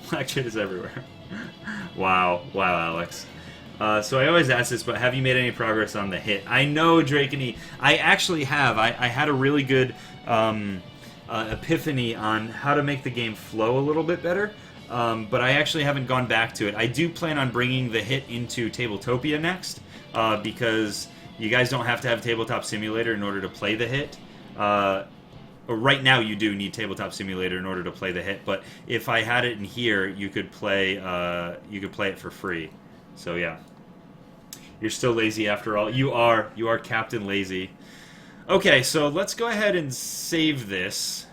Black chit is everywhere. Wow. Wow, Alex. So I always ask this, but have you made any progress on the hit? I know, Drakeny. I actually have. I had a really good epiphany on how to make the game flow a little bit better, but I actually haven't gone back to it. I do plan on bringing the hit into Tabletopia next, because you guys don't have to have Tabletop Simulator in order to play the hit. Right now you do need Tabletop Simulator in order to play the hit, but if I had it in here, you could play it for free. So yeah. You're still lazy after all. You are Captain Lazy. Okay, so let's go ahead and save this.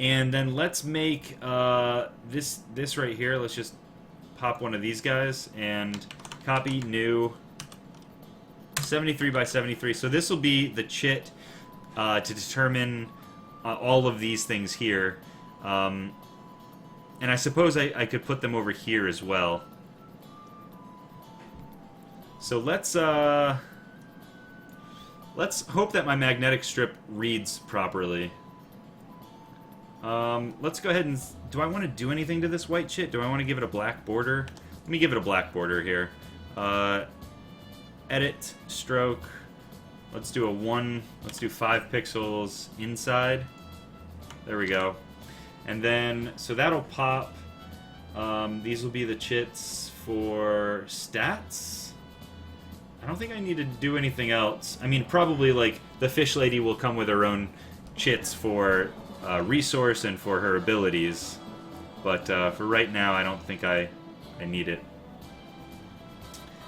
And then let's make this right here. Let's just pop one of these guys and copy new 73 by 73. So this will be the chit to determine all of these things here. And I suppose I could put them over here as well. So let's hope that my magnetic strip reads properly. Let's go ahead and... Do I want to do anything to this white shit? Do I want to give it a black border? Let me give it a black border here. Edit, stroke. Let's do a 1... Let's do 5 pixels inside. There we go. And then... So that'll pop. These will be the chits for stats. I don't think I need to do anything else. I mean, probably, like, the fish lady will come with her own chits for... resource and for her abilities, but for right now I don't think I need it.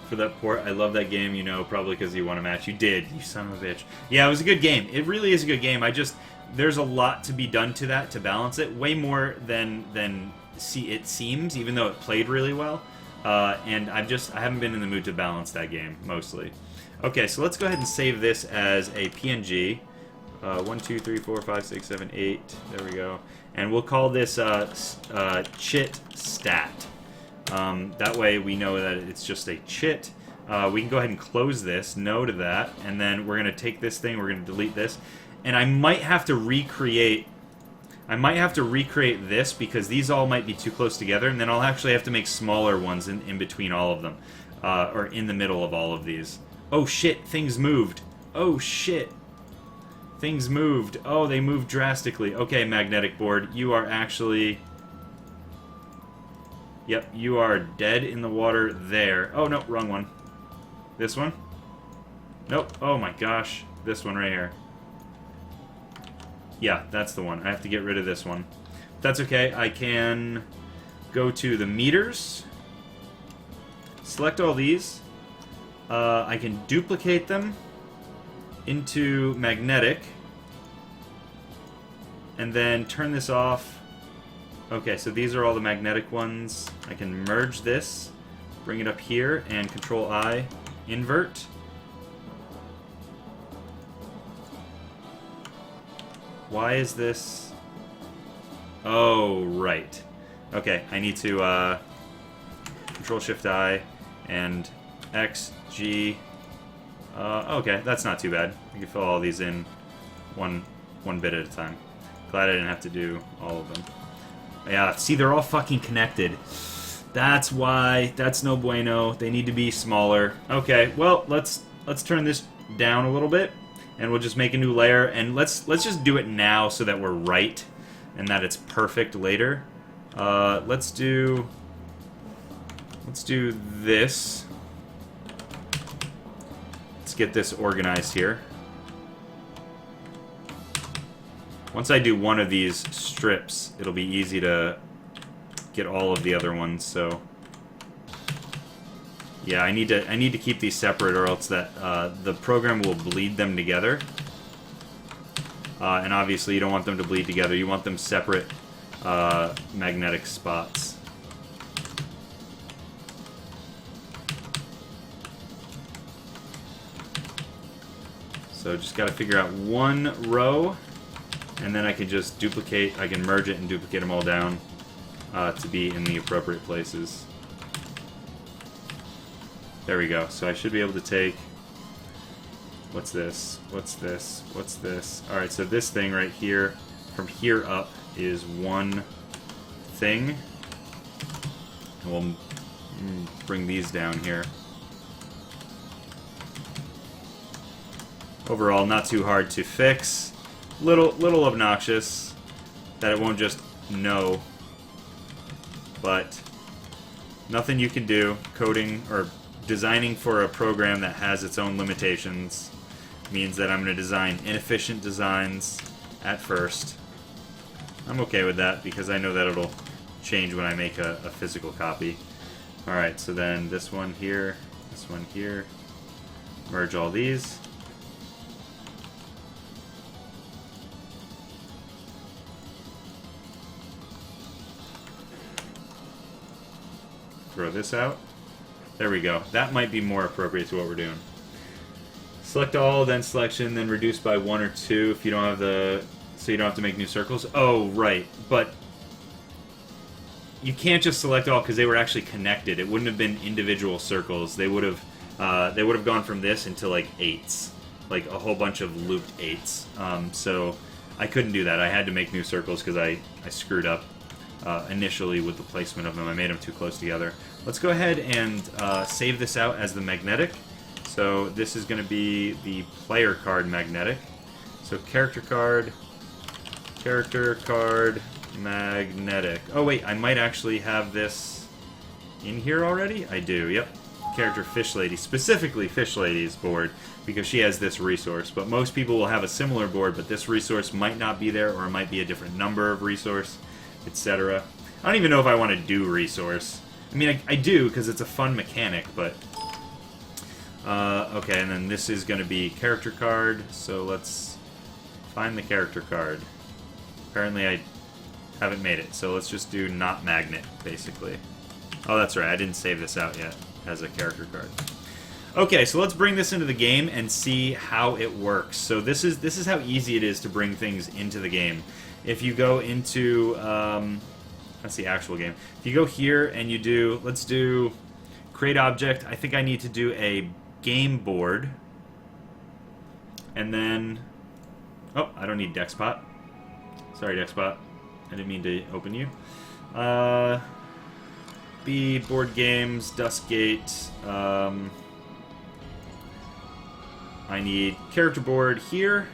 For that port, I love that game, you know, probably because you won a match. You did, you son of a bitch. Yeah, it was a good game. It really is a good game. There's a lot to be done to that to balance it, way more than it seems, even though it played really well. And I haven't been in the mood to balance that game, mostly. Okay, so let's go ahead and save this as a PNG. 1, 2, 3, 4, 5, 6, 7, 8. There we go. And we'll call this chit stat. That way we know that it's just a chit. We can go ahead and close this, no to that, and then we're going to take this thing, we're going to delete this. And I might have to recreate this because these all might be too close together, and then I'll actually have to make smaller ones in between all of them. Or in the middle of all of these. Oh shit, things moved. Oh shit. Things moved. Oh, they moved drastically. Okay, magnetic board, you are actually... Yep, you are dead in the water there. Oh, no, wrong one. This one? Nope. Oh my gosh. This one right here. Yeah, that's the one. I have to get rid of this one. That's okay. I can go to the meters. Select all these. I can duplicate them into magnetic, and then turn this off. Okay, so these are all the magnetic ones. I can merge this, bring it up here, and Control-I, invert. Why is this... Oh, right. Okay, I need to Control-Shift-I, and X, G... okay, that's not too bad. You can fill all these in one bit at a time. Glad I didn't have to do all of them. Yeah, see, they're all fucking connected. That's why. That's no bueno. They need to be smaller. Okay, well, let's turn this down a little bit, and we'll just make a new layer, and let's just do it now so that we're right, and that it's perfect later. Let's do this. Let's get this organized here. Once I do one of these strips, it'll be easy to get all of the other ones, so... Yeah, I need to keep these separate, or else that the program will bleed them together. And obviously you don't want them to bleed together, you want them separate magnetic spots. So just gotta figure out one row, and then I can just duplicate, I can merge it and duplicate them all down to be in the appropriate places. There we go. So I should be able to take, what's this, what's this, what's this? Alright, so this thing right here, from here up, is one thing. And we'll bring these down here. Overall, not too hard to fix. Little obnoxious that it won't just know, but nothing you can do. Coding or designing for a program that has its own limitations means that I'm going to design inefficient designs at first. I'm okay with that because I know that it'll change when I make a physical copy. Alright, so then this one here, merge all these. Throw this out. There we go. That might be more appropriate to what we're doing. Select all, then selection, then reduce by 1 or 2 if you don't have the... So you don't have to make new circles. Oh, right. But you can't just select all because they were actually connected. It wouldn't have been individual circles. They would have gone from this into like 8s, like a whole bunch of looped 8s. So I couldn't do that. I had to make new circles because I screwed up initially with the placement of them. I made them too close together. Let's go ahead and save this out as the magnetic. So this is going to be the player card magnetic. So character card, magnetic. Oh wait, I might actually have this in here already? I do, yep. Character Fish Lady, specifically Fish Lady's board, because she has this resource. But most people will have a similar board, but this resource might not be there, or it might be a different number of resource, etc. I don't even know if I want to do resource. I mean, I do, because it's a fun mechanic, but... okay, and then this is going to be character card, so let's find the character card. Apparently I haven't made it, so let's just do not magnet, basically. Oh, that's right, I didn't save this out yet as a character card. Okay, so let's bring this into the game and see how it works. So this is how easy it is to bring things into the game. If you go into, that's the actual game. If you go here and you do, let's do create object. I think I need to do a game board. And then, oh, I don't need Dexpot. Sorry, Dexpot. I didn't mean to open you. B, board games, Duskgate. I need character board here,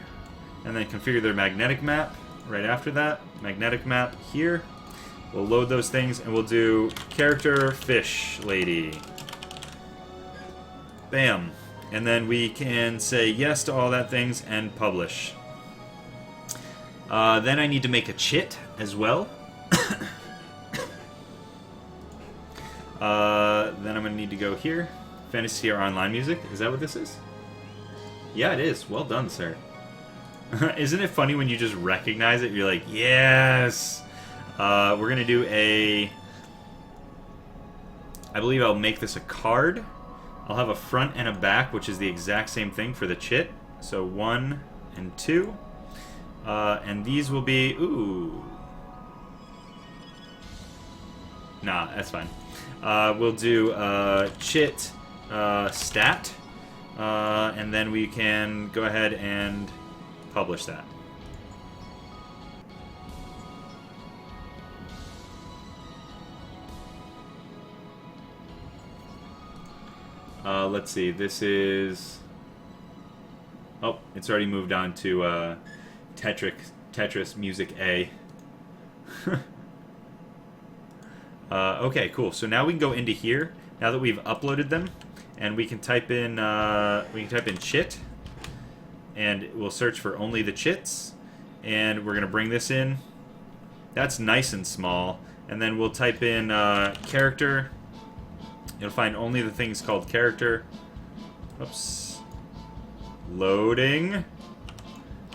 and then configure their magnetic map right after that. Magnetic map here. We'll load those things, and we'll do character Fish Lady. Bam. And then we can say yes to all that things and publish. Then I need to make a chit as well. Then I'm going to need to go here. Fantasy or online music. Is that what this is? Yeah, it is. Well done, sir. Isn't it funny when you just recognize it? You're like, yes! We're going to do a... I believe I'll make this a card. I'll have a front and a back, which is the exact same thing for the chit. So 1 and 2. And these will be... Ooh. Nah, that's fine. We'll do chit stat. And then we can go ahead and publish that. Let's see, this is... Oh, it's already moved on to Tetris Music A. Okay, cool. So now we can go into here, now that we've uploaded them, and we can type in chit, and we'll search for only the chits, and we're going to bring this in. That's nice and small. And then we'll type in character. You'll find only the things called character. Oops. Loading.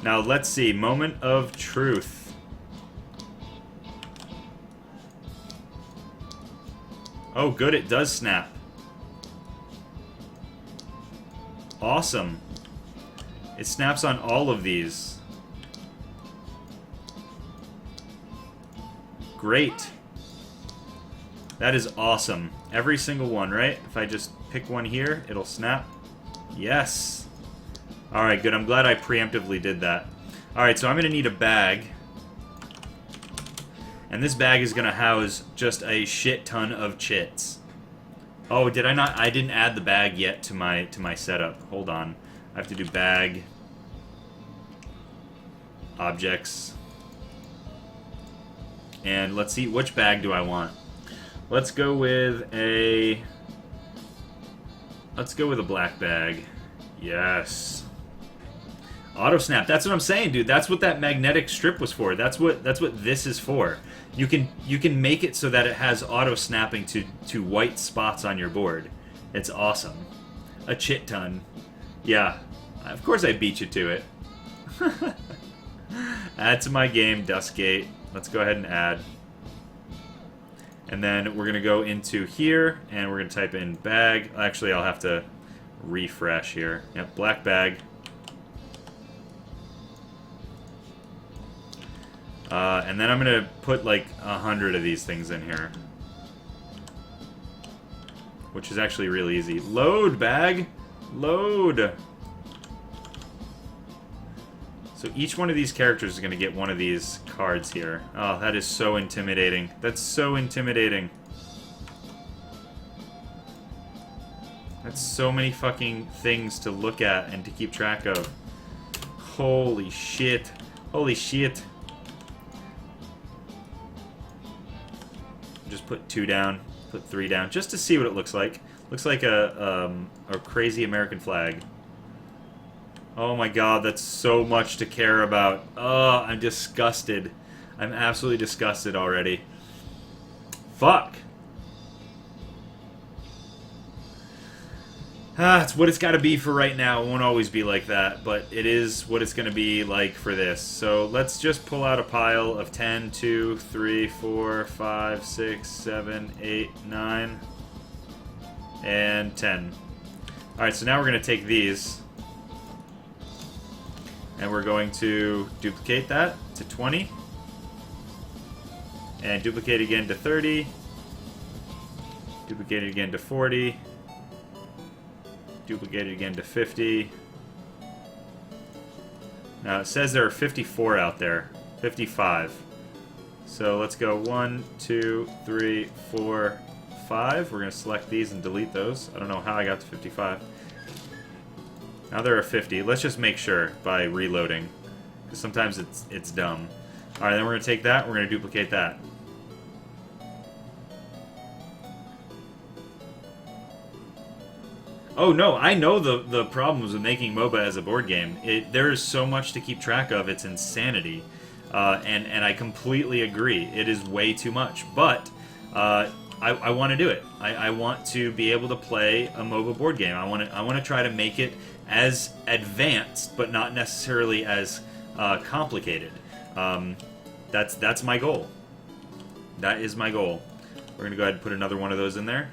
Now let's see. Moment of truth. Oh, good. It does snap. Awesome. It snaps on all of these. Great. That is awesome. Every single one, right? If I just pick one here, it'll snap. Yes. Alright, good. I'm glad I preemptively did that. Alright, so I'm going to need a bag. And this bag is going to house just a shit ton of chits. Oh, did I not? I didn't add the bag yet to my setup. Hold on. I have to do bag. Objects. And let's see, which bag do I want? Let's go with a... Let's go with a black bag. Yes. Auto snap. That's what I'm saying, dude. That's what that magnetic strip was for. That's what this is for. You can make it so that it has auto snapping to white spots on your board. It's awesome. A chit ton. Yeah. Of course I beat you to it. Add to my game, Duskgate. Let's go ahead and add. And then we're going to go into here, and we're going to type in bag. Actually, I'll have to refresh here. Yep, black bag. And then I'm going to put like 100 of these things in here. which is actually really easy. Load, bag! Load! So each one of these characters is going to get one of these cards here. Oh, that is so intimidating. That's so intimidating. That's so many fucking things to look at and to keep track of. Holy shit. Holy shit. Just put 2 down, put 3 down, just to see what it looks like. Looks like a crazy American flag. Oh my god, that's so much to care about. Oh, I'm disgusted. I'm absolutely disgusted already. Fuck. It's what it's got to be for right now. It won't always be like that, but it is what it's going to be like for this. So let's just pull out a pile of 10, 2, 3, 4, 5, 6, 7, 8, 9, and 10. Alright, so now we're going to take these, and we're going to duplicate that to 20, and duplicate again to 30, duplicate it again to 40, duplicate it again to 50. Now it says there are 54 out there. 55. So let's go 1, 2, 3, 4, 5. We're going to select these and delete those. I don't know how I got to 55. Now there are 50. Let's just make sure by reloading, because sometimes it's dumb. Alright, then we're going to take that, we're going to duplicate that. Oh no, I know the problems with making MOBA as a board game. There is so much to keep track of, it's insanity. And I completely agree, it is way too much. But I want to do it. I want to be able to play a MOBA board game. I want to try to make it as advanced, but not necessarily as complicated. That's my goal. That is my goal. We're going to go ahead and put another one of those in there.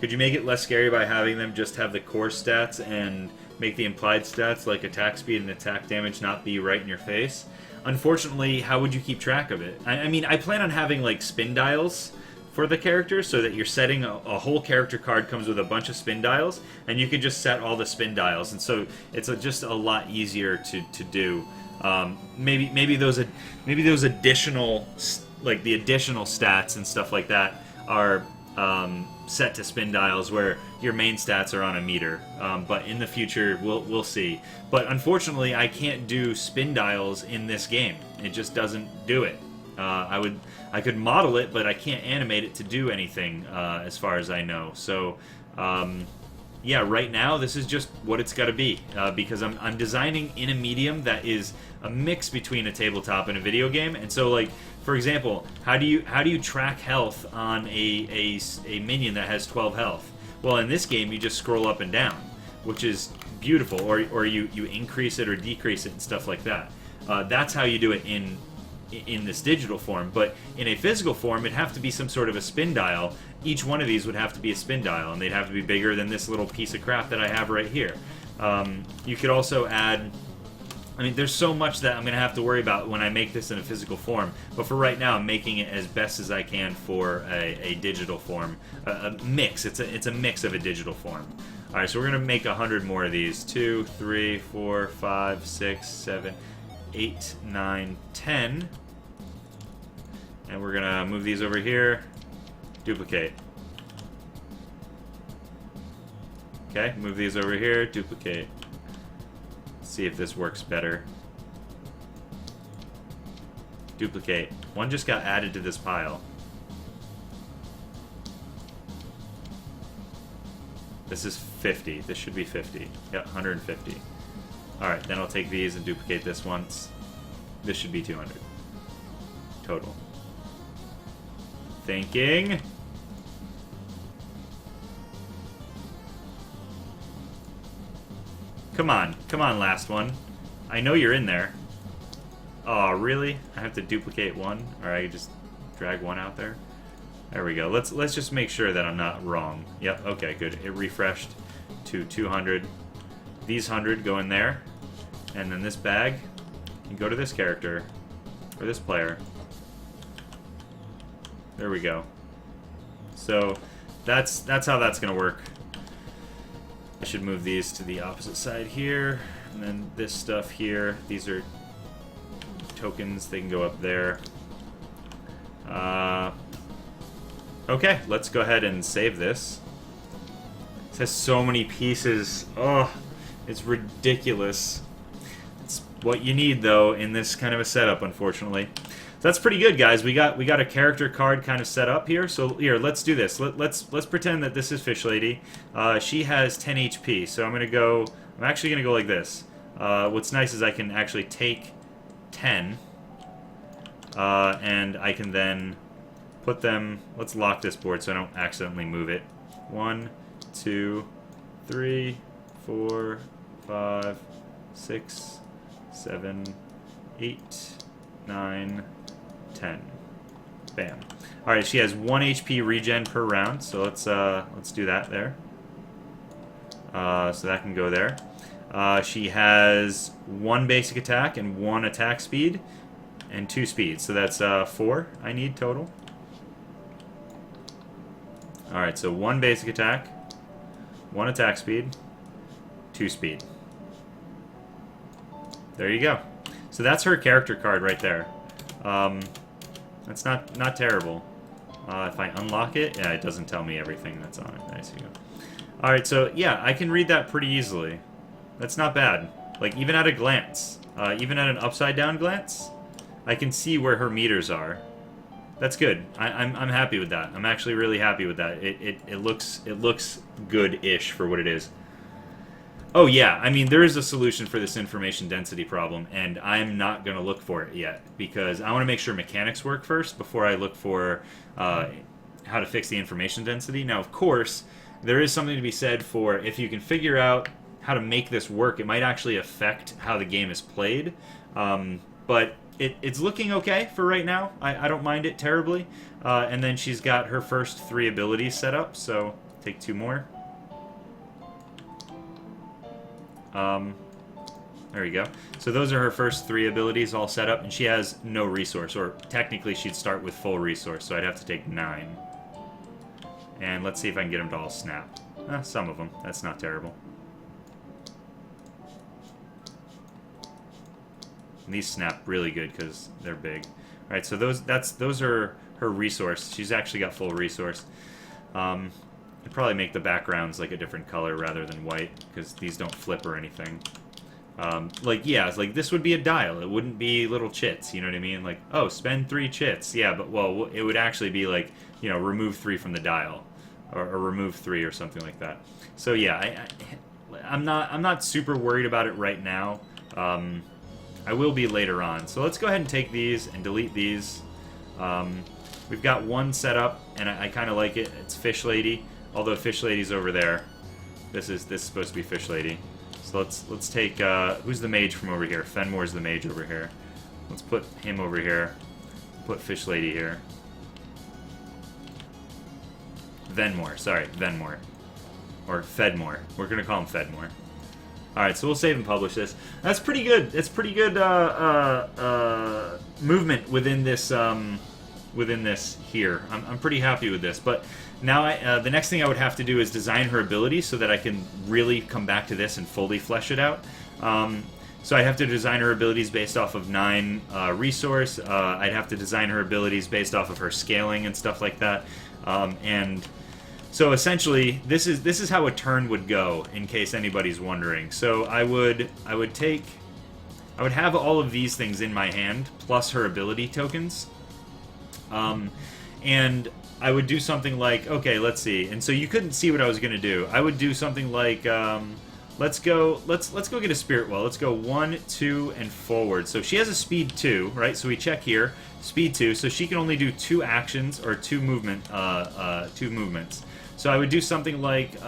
Could you make it less scary by having them just have the core stats and make the implied stats like attack speed and attack damage not be right in your face? Unfortunately, how would you keep track of it? I mean, I plan on having like spin dials for the characters so that you're setting a whole character card comes with a bunch of spin dials, and you can just set all the spin dials, and so it's just a lot easier to do. Maybe those additional, like the additional stats and stuff like that are set to spin dials where your main stats are on a meter. But in the future, we'll see. But unfortunately, I can't do spin dials in this game. It just doesn't do it. I could model it, but I can't animate it to do anything as far as I know. So yeah, right now this is just what it's got to be because I'm designing in a medium that is a mix between a tabletop and a video game. And so, like, for example, how do you track health on a minion that has 12 health? Well, in this game you just scroll up and down, which is beautiful, or you increase it or decrease it and stuff like that. That's how you do it in this digital form. But in a physical form, it'd have to be some sort of a spin dial. Each one of these would have to be a spin dial, and they'd have to be bigger than this little piece of crap that I have right here. You could also add, I mean, there's so much that I'm going to have to worry about when I make this in a physical form, but for right now I'm making it as best as I can for a digital form. A mix, it's a mix of a digital form. Alright, so we're going to make 100 more of these. 2, 3, 4, 5, 6, 7, 8, 9, 10. And we're going to move these over here. Duplicate. Okay, move these over here. Duplicate. See if this works better. Duplicate. One just got added to this pile. This is 50. This should be 50. Yep, 150. Alright, then I'll take these and duplicate this once. This should be 200. Total. Thinking. Come on, last one. I know you're in there. Oh, really? I have to duplicate one? Or I just drag one out there? There we go. Let's just make sure that I'm not wrong. Yep, okay, good. It refreshed to 200. These 100 go in there. And then this bag can go to this character. Or this player. There we go. So, that's how that's gonna work. I should move these to the opposite side here, and then this stuff here. These are tokens. They can go up there. Okay, let's go ahead and save this. This has so many pieces. Oh, it's ridiculous. It's what you need, though, in this kind of a setup, unfortunately. So that's pretty good, guys. We got a character card kind of set up here. So here, let's do this. Let's pretend that this is Fish Lady. She has 10 HP. So I'm actually gonna go like this. What's nice is I can actually take 10, and I can then put them. Let's lock this board so I don't accidentally move it. 1, 2, 3, 4, 5, 6, 7, 8, 9, 10. Bam. All right, she has 1 HP regen per round, so let's do that there. So that can go there. She has 1 basic attack and 1 attack speed and 2 speed, so that's 4 I need total. All right, so 1 basic attack, 1 attack speed, 2 speed. There you go. So that's her character card right there. That's not terrible. If I unlock it, yeah, it doesn't tell me everything that's on it. Nice, you go. All right, so yeah, I can read that pretty easily. That's not bad. Like, even at a glance, even at an upside down glance, I can see where her meters are. That's good. I'm happy with that. I'm actually really happy with that. It looks good-ish for what it is. Oh yeah, I mean, there is a solution for this information density problem, and I'm not going to look for it yet, because I want to make sure mechanics work first before I look for how to fix the information density. Now, of course, there is something to be said for if you can figure out how to make this work, it might actually affect how the game is played. But it's looking okay for right now. I don't mind it terribly. And then she's got her first 3 abilities set up, so take 2 more. There you go. So those are her first 3 abilities all set up, and she has no resource, or technically she'd start with full resource, so I'd have to take 9. And let's see if I can get them to all snap. Some of them. That's not terrible. And these snap really good because they're big. All right, so those are her resource. She's actually got full resource. I'd probably make the backgrounds like a different color rather than white, because these don't flip or anything. Like, yeah, it's like this would be a dial. It wouldn't be little chits, you know what I mean? Like, oh, spend 3 chits. Yeah, but, well, it would actually be like, you know, remove 3 from the dial. Or remove 3 or something like that. So, yeah, I'm not super worried about it right now. I will be later on. So let's go ahead and take these and delete these. We've got 1 set up, and I kind of like it. It's Fish Lady. Although Fish Lady's over there. This is supposed to be Fish Lady. So let's take who's the mage from over here? Fenmore's the mage over here. Let's put him over here. Put Fish Lady here. Venmore, sorry, Venmore. Or Fedmore. We're gonna call him Fedmore. Alright, so we'll save and publish this. That's pretty good. It's pretty good movement within this here. I'm pretty happy with this. But now the next thing I would have to do is design her ability so that I can really come back to this and fully flesh it out. So I have to design her abilities based off of 9 resource. I'd have to design her abilities based off of her scaling and stuff like that. And so essentially, this is how a turn would go, in case anybody's wondering. So I would have all of these things in my hand, plus her ability tokens. And I would do something like, okay, let's see. And so you couldn't see what I was going to do. I would do something like, let's go get a spirit well. Let's go 1, 2, and forward. So she has a speed 2, right? So we check here, speed 2. So she can only do 2 actions or 2 movements. So I would do something like,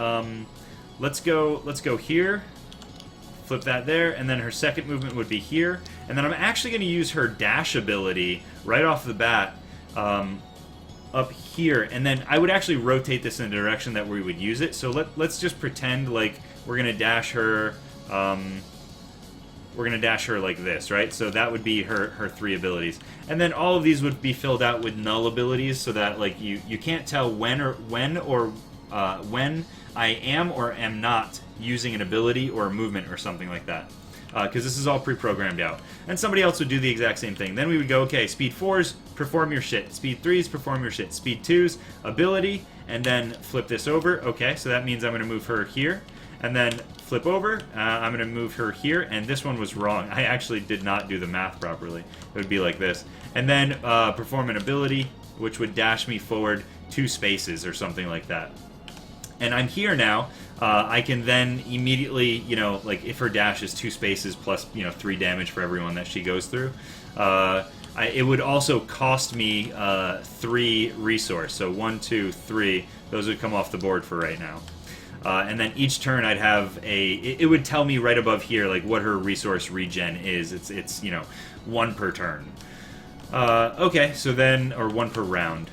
let's go here, flip that there, and then her second movement would be here. And then I'm actually going to use her dash ability right off the bat up here. And then I would actually rotate this in the direction that we would use it. So let's just pretend like we're going to dash her we're going to dash her like this, right? So that would be her 3 abilities. And then all of these would be filled out with null abilities so that like you can't tell when I am or am not using an ability or a movement or something like that. Because this is all pre-programmed out. And somebody else would do the exact same thing. Then we would go, okay, speed 4s, perform your shit. Speed 3s, perform your shit. Speed 2s, ability, and then flip this over. Okay, so that means I'm going to move her here. And then flip over, I'm going to move her here. And this one was wrong. I actually did not do the math properly. It would be like this. And then perform an ability, which would dash me forward 2 spaces or something like that. And I'm here now. I can then immediately, you know, like if her dash is 2 spaces plus, you know, 3 damage for everyone that she goes through, it would also cost me 3 resource. So 1, 2, 3. Those would come off the board for right now. And then each turn I'd have it would tell me right above here like what her resource regen is. It's you know 1 per turn. Okay, so then or 1 per round.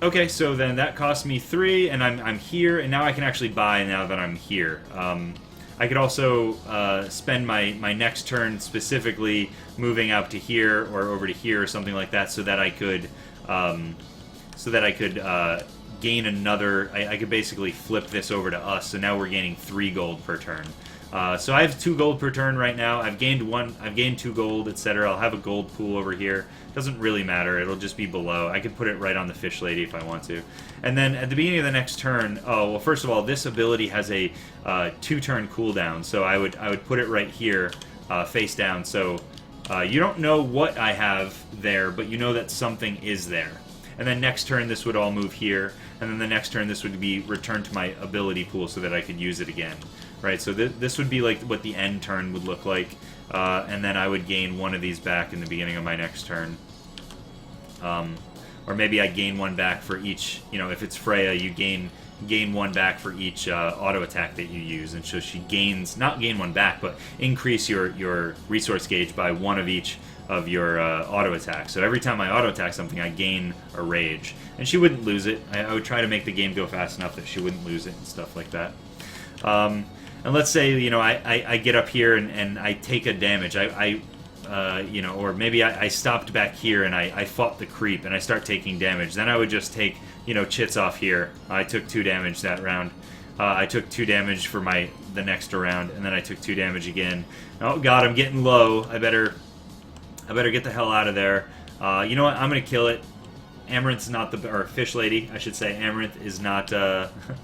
Okay, so then that cost me 3, and I'm here, and now I can actually buy now that I'm here. I could also spend my next turn specifically moving out to here or over to here or something like that, so that I could gain another. I could basically flip this over to us. So now we're gaining 3 gold per turn. So I have 2 gold per turn right now. I've gained 2 gold, etc. I'll have a gold pool over here. Doesn't really matter. It'll just be below. I could put it right on the fish lady if I want to. And then at the beginning of the next turn, oh well, first of all, this ability has a 2-turn cooldown. So I would put it right here, face down. So you don't know what I have there, but you know that something is there. And then next turn, this would all move here. And then the next turn, this would be returned to my ability pool so that I could use it again. Right, so this would be like what the end turn would look like. And then I would gain 1 of these back in the beginning of my next turn. Or maybe I gain 1 back for each, you know, if it's Freya, you gain 1 back for each auto attack that you use. And so she gains, not gain 1 back, but increase your resource gauge by 1 of each of your auto attacks. So every time I auto attack something, I gain a rage. And she wouldn't lose it. I would try to make the game go fast enough that she wouldn't lose it and stuff like that. And let's say, you know, I get up here and I take a damage. You know, or maybe I stopped back here and I fought the creep and I start taking damage. Then I would just take, you know, chits off here. I took 2 damage that round. I took 2 damage for the next round, and then I took 2 damage again. Oh god, I'm getting low. I better get the hell out of there. You know what? I'm gonna kill it. Amaranth's not or Fish Lady, I should say. Amaranth is not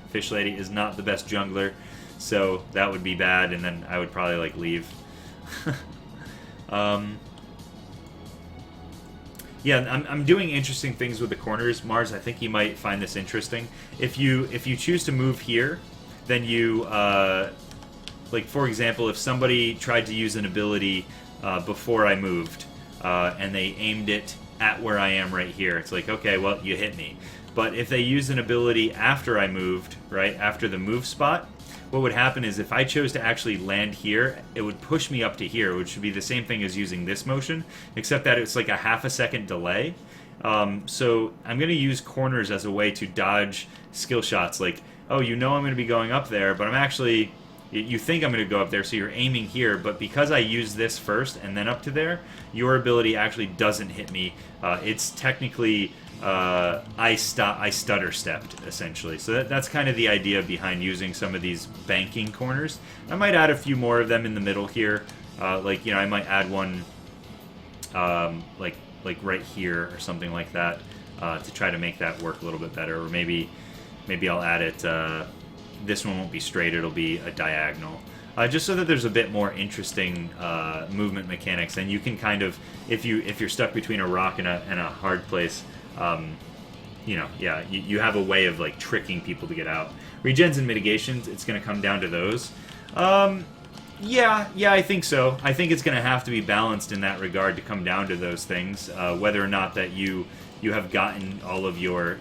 Fish Lady is not the best jungler, so that would be bad, and then I would probably like leave. Yeah, I'm doing interesting things with the corners. Mars, I think you might find this interesting. If you choose to move here, then you like for example, if somebody tried to use an ability before I moved, and they aimed it at where I am right here, it's like, okay, well, you hit me. But if they used an ability after I moved, right after the move spot, what would happen is if I chose to actually land here, it would push me up to here, which would be the same thing as using this motion, except that it's like a ½ second delay. So I'm going to use corners as a way to dodge skill shots. Like, oh, you know I'm going to be going up there, but I'm actually... You think I'm going to go up there, so you're aiming here, but because I use this first and then up to there, your ability actually doesn't hit me. It's technically... I stutter stepped, essentially. So that's kind of the idea behind using some of these banking corners. I might add a few more of them in the middle here. Like, you know, I might add one like right here or something like that to try to make that work a little bit better. Or maybe I'll add it... this one won't be straight, it'll be a diagonal. Just so that there's a bit more interesting movement mechanics, and you can kind of, if you're stuck between a rock and a hard place, you know, yeah, you have a way of like tricking people to get out. Regens and mitigations, it's going to come down to those. Yeah, I think so. I think it's going to have to be balanced in that regard to come down to those things, whether or not that you have gotten all of your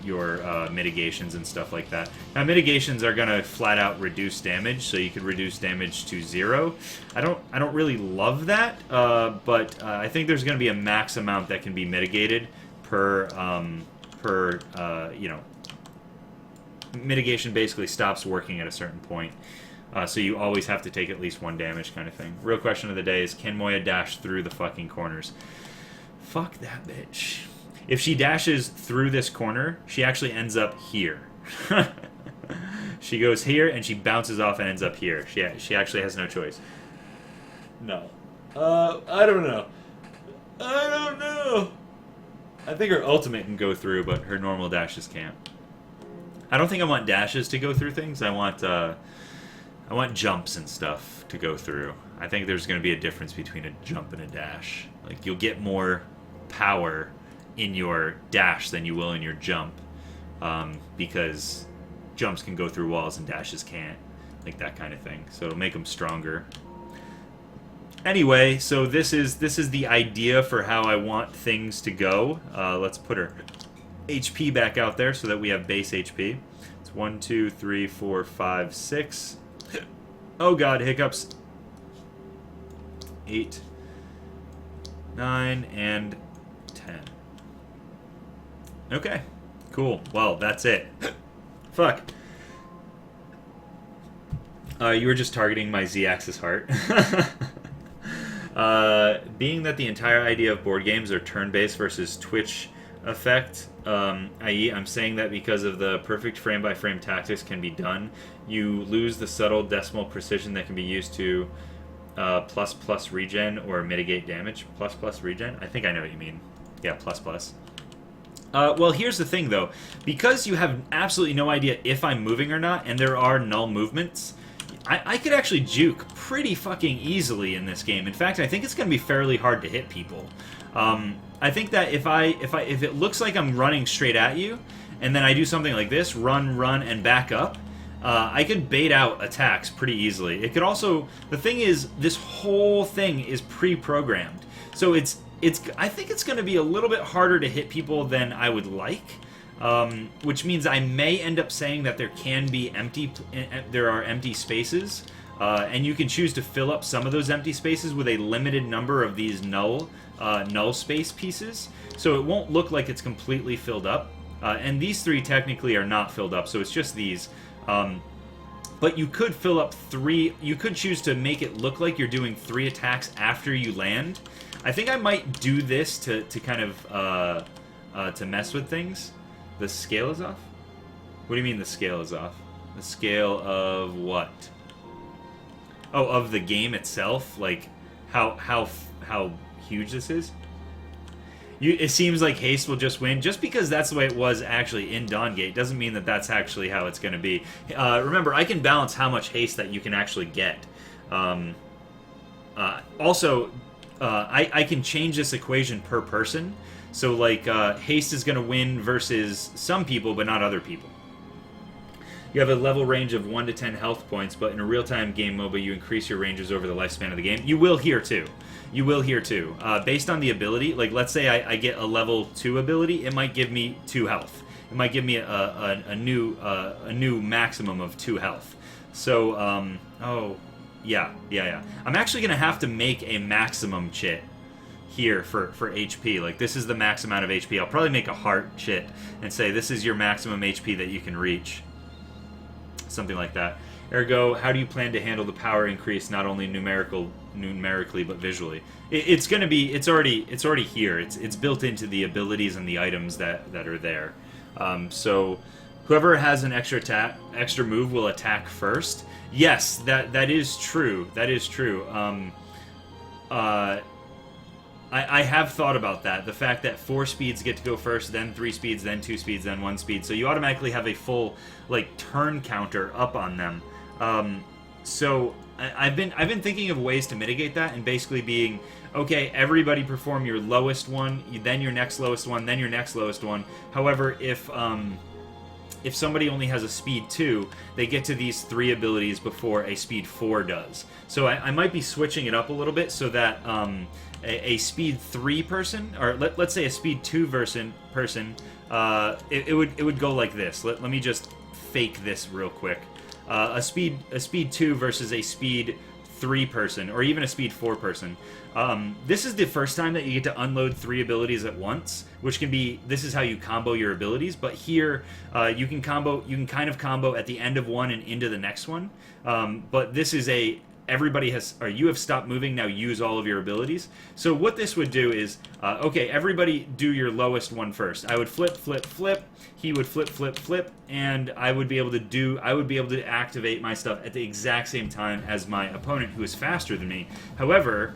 mitigations and stuff like that. Now, mitigations are going to flat out reduce damage, so you could reduce damage to 0. I don't really love that, but I think there's going to be a max amount that can be mitigated per you know, mitigation basically stops working at a certain point. So you always have to take at least 1 damage kind of thing. Real question of the day is, can Moya dash through the fucking corners? Fuck that bitch. If she dashes through this corner, she actually ends up here. She goes here, and she bounces off and ends up here. She actually has no choice. No. I don't know. I don't know. I think her ultimate can go through, but her normal dashes can't. I don't think I want dashes to go through things. I want jumps and stuff to go through. I think there's going to be a difference between a jump and a dash. Like, you'll get more power in your dash than you will in your jump, because jumps can go through walls and dashes can't. Like, that kind of thing. So it'll make them stronger. Anyway, so this is the idea for how I want things to go. Let's put her HP back out there so that we have base HP. It's 1, 2, 3, 4, 5, 6. Oh god, hiccups. 8, 9, and 10. Okay, cool. Well, that's it. Fuck. You were just targeting my Z-axis heart. Being that the entire idea of board games are turn-based versus Twitch effect, i.e. I'm saying that because of the perfect frame-by-frame tactics can be done, you lose the subtle decimal precision that can be used to plus regen or mitigate damage. Plus regen? I think I know what you mean. Yeah, plus. Well, here's the thing, though. Because you have absolutely no idea if I'm moving or not, and there are null movements, I could actually juke pretty fucking easily in this game. In fact, I think it's going to be fairly hard to hit people. I think that if it looks like I'm running straight at you, and then I do something like this, run, and back up, I could bait out attacks pretty easily. It could also... The thing is, this whole thing is pre-programmed. So I think it's going to be a little bit harder to hit people than I would like. Which means I may end up saying that there are empty spaces, and you can choose to fill up some of those empty spaces with a limited number of these null space pieces, so it won't look like it's completely filled up. And these 3 technically are not filled up, so it's just these. But you could fill up 3. You could choose to make it look like you're doing 3 attacks after you land. I think I might do this to kind of to mess with things. The scale is off? What do you mean the scale is off? The scale of what? Oh, of the game itself? Like, how huge this is? It seems like haste will just win. Just because that's the way it was actually in Dawngate doesn't mean that that's actually how it's going to be. Remember, I can balance how much haste that you can actually get. Also, I can change this equation per person. So, like, haste is going to win versus some people, but not other people. You have a level range of 1 to 10 health points, but in a real-time game MOBA, you increase your ranges over the lifespan of the game. You will here, too. Based on the ability, like, let's say I get a level 2 ability, it might give me 2 health. It might give me a new maximum of 2 health. So, yeah. I'm actually going to have to make a maximum chit here for HP. Like, this is the max amount of HP. I'll probably make a heart chit and say this is your maximum HP that you can reach. Something like that. Ergo, how do you plan to handle the power increase, not only numerically but visually? It's already here. It's built into the abilities and the items that are there. So whoever has an extra move will attack first. Yes, that is true. That is true. I have thought about that. The fact that 4 speeds get to go first, then 3 speeds, then 2 speeds, then 1 speed. So you automatically have a full, like, turn counter up on them. So I've been thinking of ways to mitigate that, and basically being, okay, everybody perform your lowest one, then your next lowest one, then your next lowest one. However, if somebody only has a speed 2, they get to these 3 abilities before a speed 4 does. So I might be switching it up a little bit so that a speed 3 person, or let's say a speed 2 person, it would go like this. Let me just fake this real quick. A speed 2 versus a speed 3 person, or even a speed 4 person. This is the first time that you get to unload 3 abilities at once, which can be, this is how you combo your abilities, but here you can kind of combo at the end of one and into the next one. But this is everybody has, or you have stopped moving, now use all of your abilities. So what this would do is, okay, everybody do your lowest one first. I would flip, flip, flip, he would flip, flip, flip, and I would be able to activate my stuff at the exact same time as my opponent, who is faster than me. However,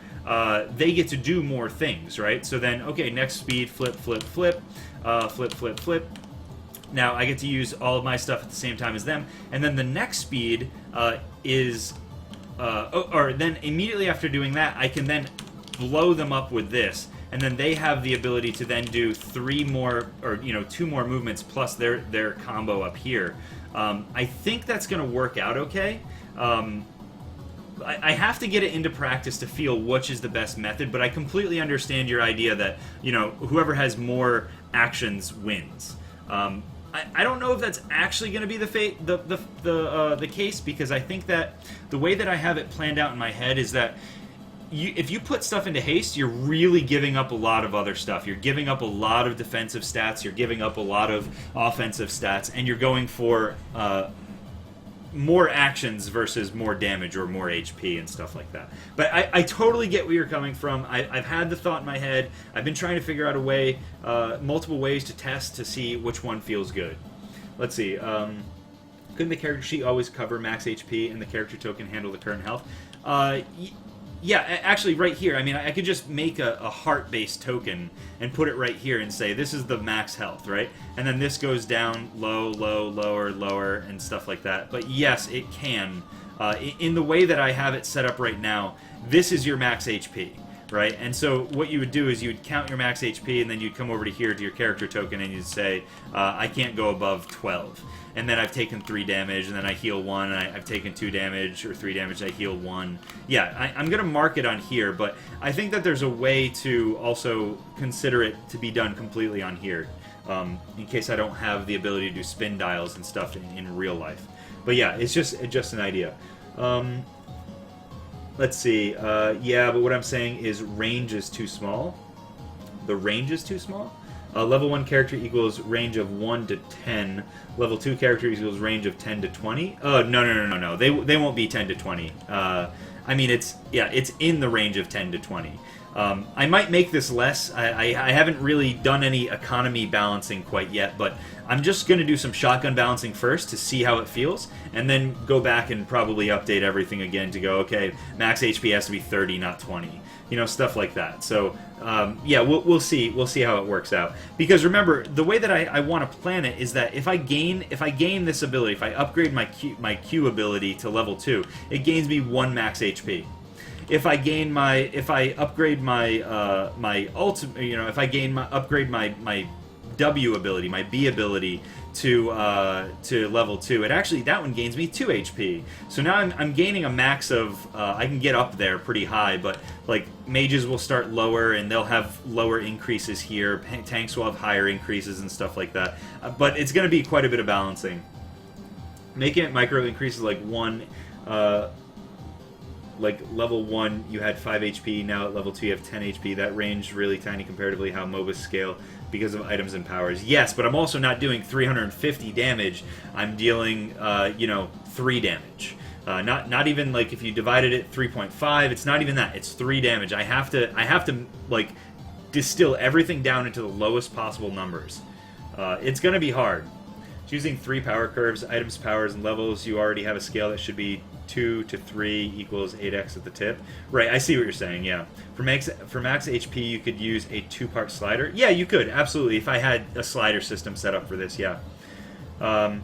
they get to do more things, right? So then, okay, next speed, flip, flip, flip, flip, flip, flip. Now I get to use all of my stuff at the same time as them, and then the next speed is... or then immediately after doing that, I can then blow them up with this, and then they have the ability to then do 3 more, or 2 more movements plus their combo up here. I think that's going to work out okay. I have to get it into practice to feel which is the best method, but I completely understand your idea that whoever has more actions wins. I don't know if that's actually going to be the case, because I think that the way that I have it planned out in my head is that if you put stuff into haste, you're really giving up a lot of other stuff. You're giving up a lot of defensive stats, you're giving up a lot of offensive stats, and you're going for more actions versus more damage or more HP and stuff like that. But I totally get where you're coming from. I've had the thought in my head. I've been trying to figure out a way, multiple ways to test to see which one feels good. Let's see. Couldn't the character sheet always cover max HP and the character token handle the current health? Yeah, actually right here, I mean, I could just make a heart-based token and put it right here and say, this is the max health, right? And then this goes down low, low, lower, lower, and stuff like that. But yes, it can. In the way that I have it set up right now, this is your max HP, right? And so what you would do is you would count your max HP, and then you'd come over to here to your character token, and you'd say, I can't go above 12. And then I've taken 3 damage, and then I heal 1, and I've taken 2 damage, or 3 damage, I heal 1. Yeah, I'm going to mark it on here, but I think that there's a way to also consider it to be done completely on here, in case I don't have the ability to do spin dials and stuff in real life. But yeah, it's just an idea. Let's see. Yeah, but what I'm saying is range is too small. The range is too small? Level 1 character equals range of 1 to 10. Level 2 character equals range of 10 to 20. Oh, no. They won't be 10 to 20. I mean, it's in the range of 10 to 20. I might make this less. I haven't really done any economy balancing quite yet, but I'm just going to do some shotgun balancing first to see how it feels, and then go back and probably update everything again to go, okay, max HP has to be 30, not 20. Stuff like that. So, yeah, we'll see. We'll see how it works out. Because remember, the way that I want to plan it is that if I gain this ability, if I upgrade my Q ability to level 2, it gains me 1 max HP. If I upgrade my my ultimate, upgrade my W ability, my B ability to level 2, that one gains me 2 HP. So now I'm gaining a max of I can get up there pretty high, but like mages will start lower and they'll have lower increases here. Tanks will have higher increases and stuff like that. But it's going to be quite a bit of balancing. Making it micro increases like 1. Like level 1 you had 5 HP, now at level 2 you have 10 HP. That range really tiny comparatively how MOBAs scale because of items and powers. Yes, but I'm also not doing 350 damage. I'm dealing 3 damage. Not even like if you divided it 3.5, it's not even that. It's 3 damage. I have to like distill everything down into the lowest possible numbers. It's going to be hard. Using 3 power curves, items, powers, and levels, you already have a scale that should be 2 to 3 equals 8x at the tip. Right, I see what you're saying, yeah. For max HP, you could use a 2-part slider. Yeah, you could, absolutely, if I had a slider system set up for this, yeah. I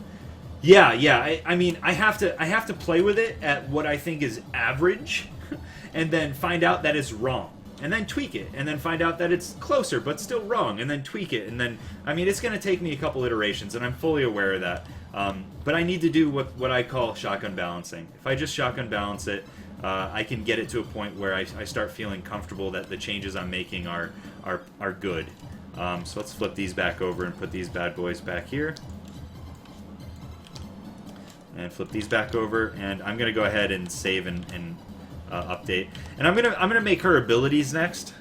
mean, I have to play with it at what I think is average, and then find out that it's wrong. And then tweak it, and then find out that it's closer, but still wrong, and then tweak it, and then, I mean, it's going to take me a couple iterations, and I'm fully aware of that. But I need to do what I call shotgun balancing. If I just shotgun balance it, I can get it to a point where I start feeling comfortable that the changes I'm making are good. So let's flip these back over and put these bad boys back here. And flip these back over, and I'm going to go ahead and save and update. And I'm gonna make her abilities next.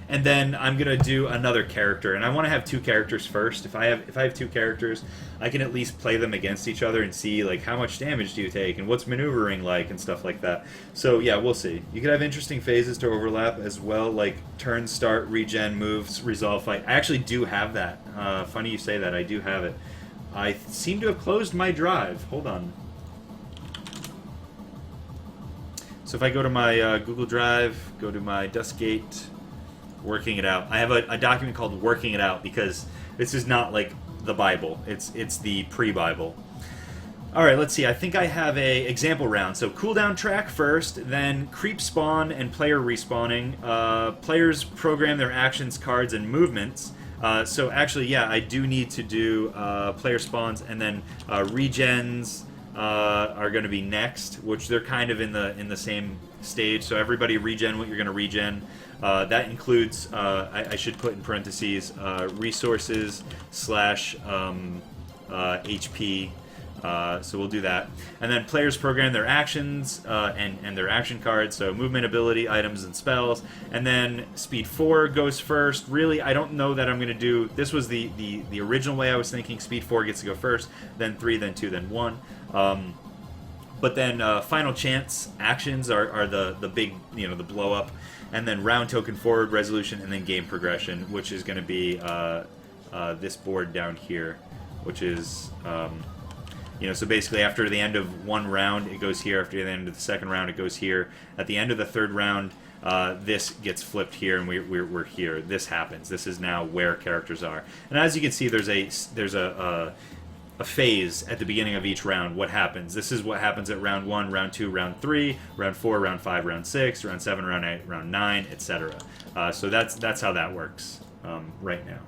And then I'm gonna do another character, and I want to have 2 characters first. If I have 2 characters, I can at least play them against each other and see like how much damage do you take and what's maneuvering like and stuff like that. So yeah, we'll see. You could have interesting phases to overlap as well, like turn, start, regen, moves, resolve, fight. I actually do have that. Funny you say that. I do have it. I seem to have closed my drive. Hold on. So if I go to my Google Drive, go to my Duskgate. Working it out. I have a document called Working It Out because this is not like the Bible. It's the pre-Bible. All right, let's see. I think I have a example round. So cooldown track first, then creep spawn and player respawning. Players program their actions, cards, and movements. So actually, yeah, I do need to do player spawns, and then regens are going to be next, which they're kind of in the same stage. So everybody regen what you're going to regen. That includes, I should put in parentheses, resources / HP. So we'll do that. And then players program their actions and their action cards, so movement, ability, items, and spells. And then speed 4 goes first. Really, I don't know that I'm going to do... This was the original way I was thinking. Speed 4 gets to go first, then 3, then 2, then 1. But then final chance actions are the big, the blow up. And then round token forward, resolution, and then game progression, which is going to be this board down here, which is, so basically after the end of one round, it goes here. After the end of the second round, it goes here. At the end of the third round, this gets flipped here, and we're here. This happens. This is now where characters are. And as you can see, there's a phase at the beginning of each round. What happens? This is what happens at round 1, round 2, round 3, round 4, round 5, round 6, round 7, round 8, round 9, etc. So that's how that works right now.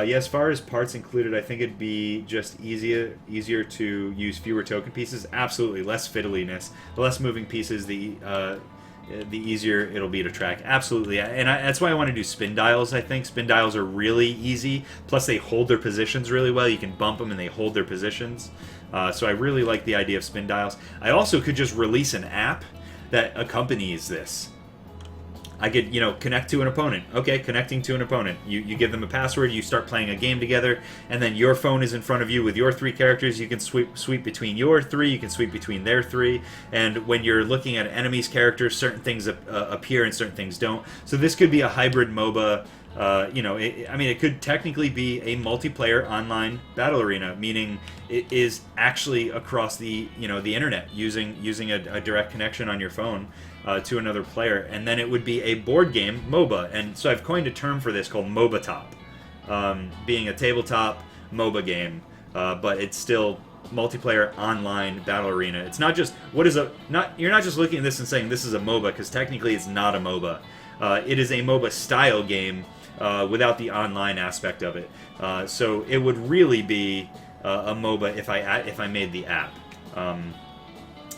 Yeah, as far as parts included, I think it'd be just easier to use fewer token pieces. Absolutely, less fiddliness. The less moving pieces, the easier it'll be to track. Absolutely. And that's why I want to do spin dials, I think. Spin dials are really easy. Plus, they hold their positions really well. You can bump them and they hold their positions. So I really like the idea of spin dials. I also could just release an app that accompanies this. I could, connect to an opponent. Okay, connecting to an opponent. You give them a password, you start playing a game together, and then your phone is in front of you with your 3 characters. You can sweep between your 3, you can sweep between their 3, and when you're looking at enemies' characters, certain things appear and certain things don't. So this could be a hybrid MOBA. It could technically be a multiplayer online battle arena, meaning it is actually across the internet using a direct connection on your phone to another player, and then it would be a board game MOBA. And so I've coined a term for this called MOBA top, being a tabletop MOBA game, but it's still multiplayer online battle arena. It's not just you're not just looking at this and saying this is a MOBA, because technically it's not a MOBA. It is a MOBA style game without the online aspect of it. So it would really be a MOBA if I made the app.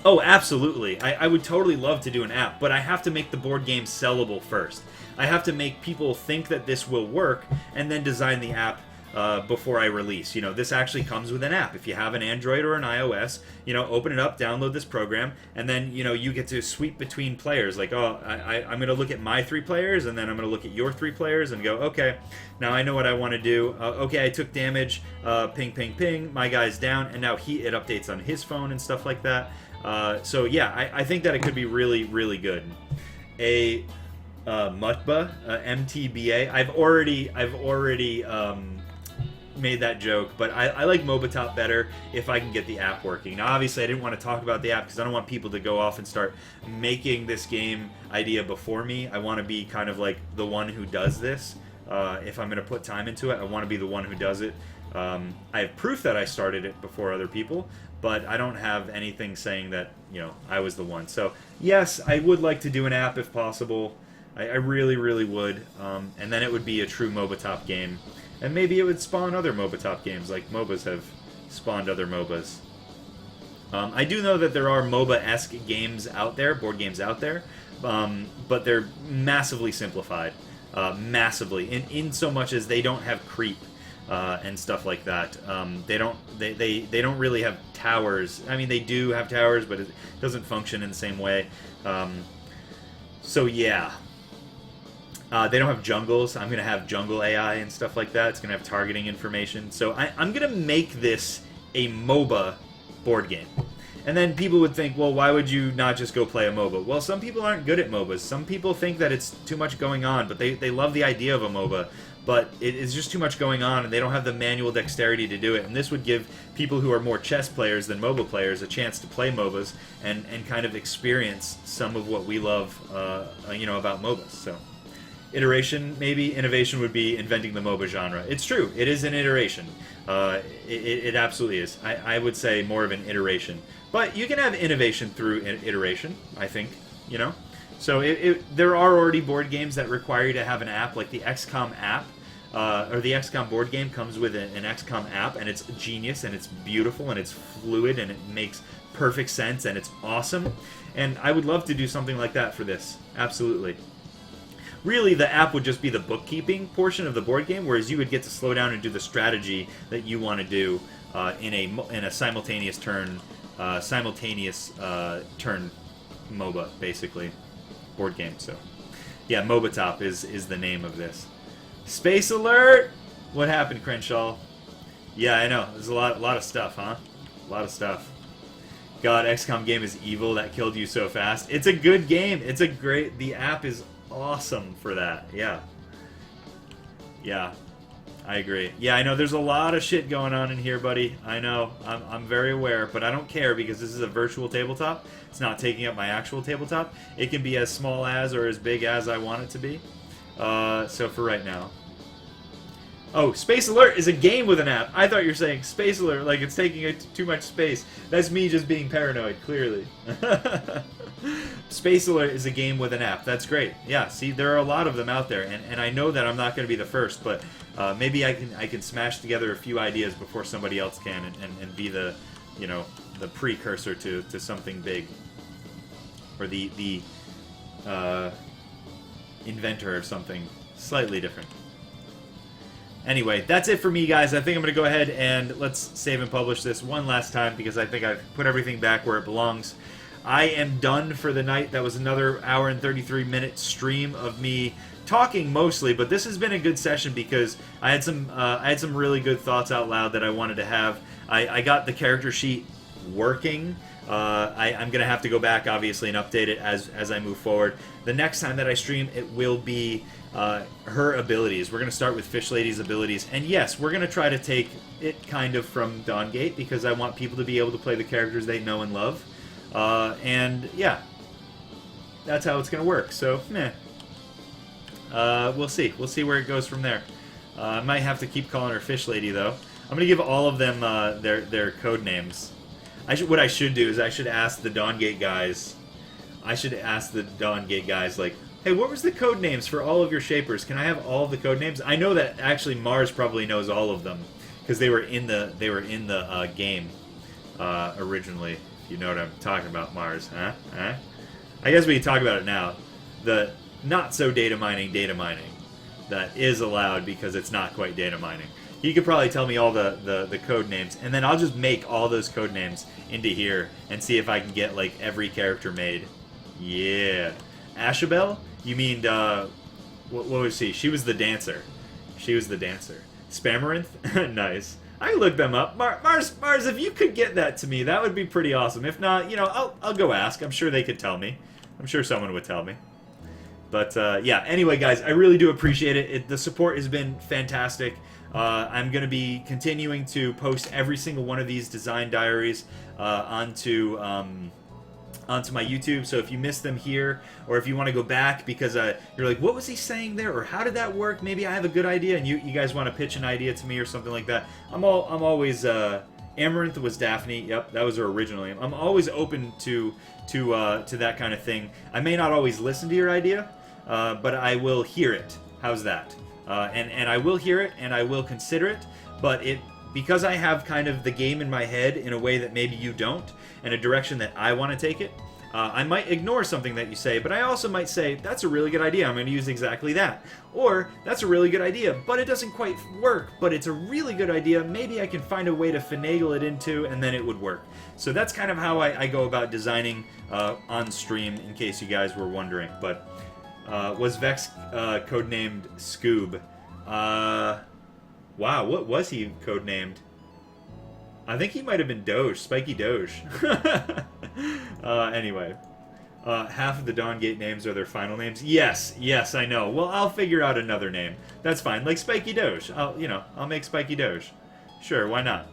Oh, absolutely. I would totally love to do an app, but I have to make the board game sellable first. I have to make people think that this will work, and then design the app before I release. This actually comes with an app. If you have an Android or an iOS, open it up, download this program, and then, you get to sweep between players. Like, I'm going to look at my 3 players, and then I'm going to look at your 3 players and go, okay, now I know what I want to do. Okay, I took damage, ping, ping, ping, my guy's down, and now it updates on his phone and stuff like that. So yeah, I think that it could be really, really good. A MUTBA, MTBA. I've already made that joke, but I like MOBATOP better if I can get the app working. Now, obviously, I didn't want to talk about the app because I don't want people to go off and start making this game idea before me. I want to be kind of like the one who does this. If I'm going to put time into it, I want to be the one who does it. I have proof that I started it before other people, but I don't have anything saying that, I was the one. So, yes, I would like to do an app if possible. I really, really would. And then it would be a true MOBATOP game. And maybe it would spawn other MOBATOP games, like MOBAs have spawned other MOBAs. I do know that there are MOBA-esque games out there, board games out there, but they're massively simplified. Massively. In so much as they don't have creep. and stuff like that. They don't really have towers. I mean, they do have towers, but it doesn't function in the same way. So yeah. They don't have jungles. I'm going to have jungle AI and stuff like that. It's going to have targeting information. So I'm going to make this a MOBA board game. And then people would think, well, why would you not just go play a MOBA? Well, some people aren't good at MOBAs. Some people think that it's too much going on, but they love the idea of a MOBA. But it is just too much going on, and they don't have the manual dexterity to do it. And this would give people who are more chess players than MOBA players a chance to play MOBAs and kind of experience some of what we love, about MOBAs. So, iteration, maybe. Innovation would be inventing the MOBA genre. It's true. It is an iteration. It absolutely is. I would say more of an iteration. But you can have innovation through iteration, I think, So there are already board games that require you to have an app, like the XCOM app, or the XCOM board game comes with an XCOM app, and it's genius, and it's beautiful, and it's fluid, and it makes perfect sense, and it's awesome. And I would love to do something like that for this. Absolutely. Really, the app would just be the bookkeeping portion of the board game, whereas you would get to slow down and do the strategy that you want to do in a simultaneous turn MOBA, basically, board game. So, yeah, MOBA Top is the name of this. Space alert! What happened, Crenshaw? Yeah, I know. There's a lot of stuff, huh? A lot of stuff. God, XCOM game is evil. That killed you so fast. It's a good game. The app is awesome for that. Yeah. Yeah. I agree. Yeah, I know there's a lot of shit going on in here, buddy. I know. I'm very aware, but I don't care because this is a virtual tabletop. It's not taking up my actual tabletop. It can be as small as or as big as I want it to be. So for right now. Oh, Space Alert is a game with an app. I thought you were saying Space Alert like it's taking too much space. That's me just being paranoid, clearly. Space Alert is a game with an app. That's great. Yeah, see, there are a lot of them out there, and I know that I'm not going to be the first, but maybe I can smash together a few ideas before somebody else can, and be the precursor to something big, or the inventor of something slightly different. Anyway, that's it for me, guys. I think I'm going to go ahead and let's save and publish this one last time because I think I've put everything back where it belongs. I am done for the night. That was another hour and 33-minute stream of me talking mostly, but this has been a good session because I had some really good thoughts out loud that I wanted to have. I got the character sheet working. I'm going to have to go back, obviously, and update it as I move forward. The next time that I stream, it will be her abilities. We're going to start with Fish Lady's abilities. And yes, we're going to try to take it kind of from Dawngate because I want people to be able to play the characters they know and love. And yeah, that's how it's going to work. So, we'll see. We'll see where it goes from there. I might have to keep calling her Fish Lady, though. I'm going to give all of them their code names. What I should do is I should ask the Dawngate guys. Like, hey, what was the code names for all of your shapers? Can I have all of the code names? I know that actually Mars probably knows all of them because they were in the game originally. If you know what I'm talking about, Mars, huh? I guess we can talk about it now. The not so data mining that is allowed because it's not quite data mining. You could probably tell me all the code names, and then I'll just make all those code names into here and see if I can get like every character made. Yeah. Ashabel? You mean, what was she? She was the dancer. Spamaranth? Nice. I can look them up. Mars, if you could get that to me, that would be pretty awesome. If not, I'll go ask. I'm sure they could tell me. I'm sure someone would tell me. But, yeah, anyway, guys, I really do appreciate it. The support has been fantastic. I'm going to be continuing to post every single one of these design diaries onto my YouTube. So if you missed them here, or if you want to go back because you're like, what was he saying there, or how did that work? Maybe I have a good idea, and you guys want to pitch an idea to me or something like that. I'm always Amaranth was Daphne. Yep, that was her original name. I'm always open to that kind of thing. I may not always listen to your idea, but I will hear it. How's that? And I will hear it, and I will consider it, but because I have kind of the game in my head in a way that maybe you don't, and a direction that I want to take it, I might ignore something that you say, but I also might say, that's a really good idea, I'm going to use exactly that. Or, that's a really good idea, but it doesn't quite work, but it's a really good idea, maybe I can find a way to finagle it into, and then it would work. So that's kind of how I go about designing on stream, in case you guys were wondering. But was Vex codenamed Scoob? Wow, what was he codenamed? I think he might have been Doge, Spiky Doge. Anyway, half of the Dawngate names are their final names. Yes, yes, I know. Well, I'll figure out another name. That's fine, like Spiky Doge. I'll make Spiky Doge. Sure, why not?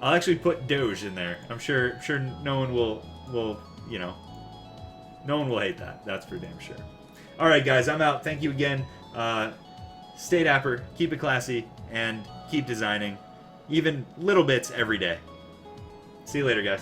I'll actually put Doge in there. I'm sure no one will no one will hate that. That's for damn sure. All right, guys, I'm out. Thank you again. Stay dapper, keep it classy, and keep designing. Even little bits every day. See you later, guys.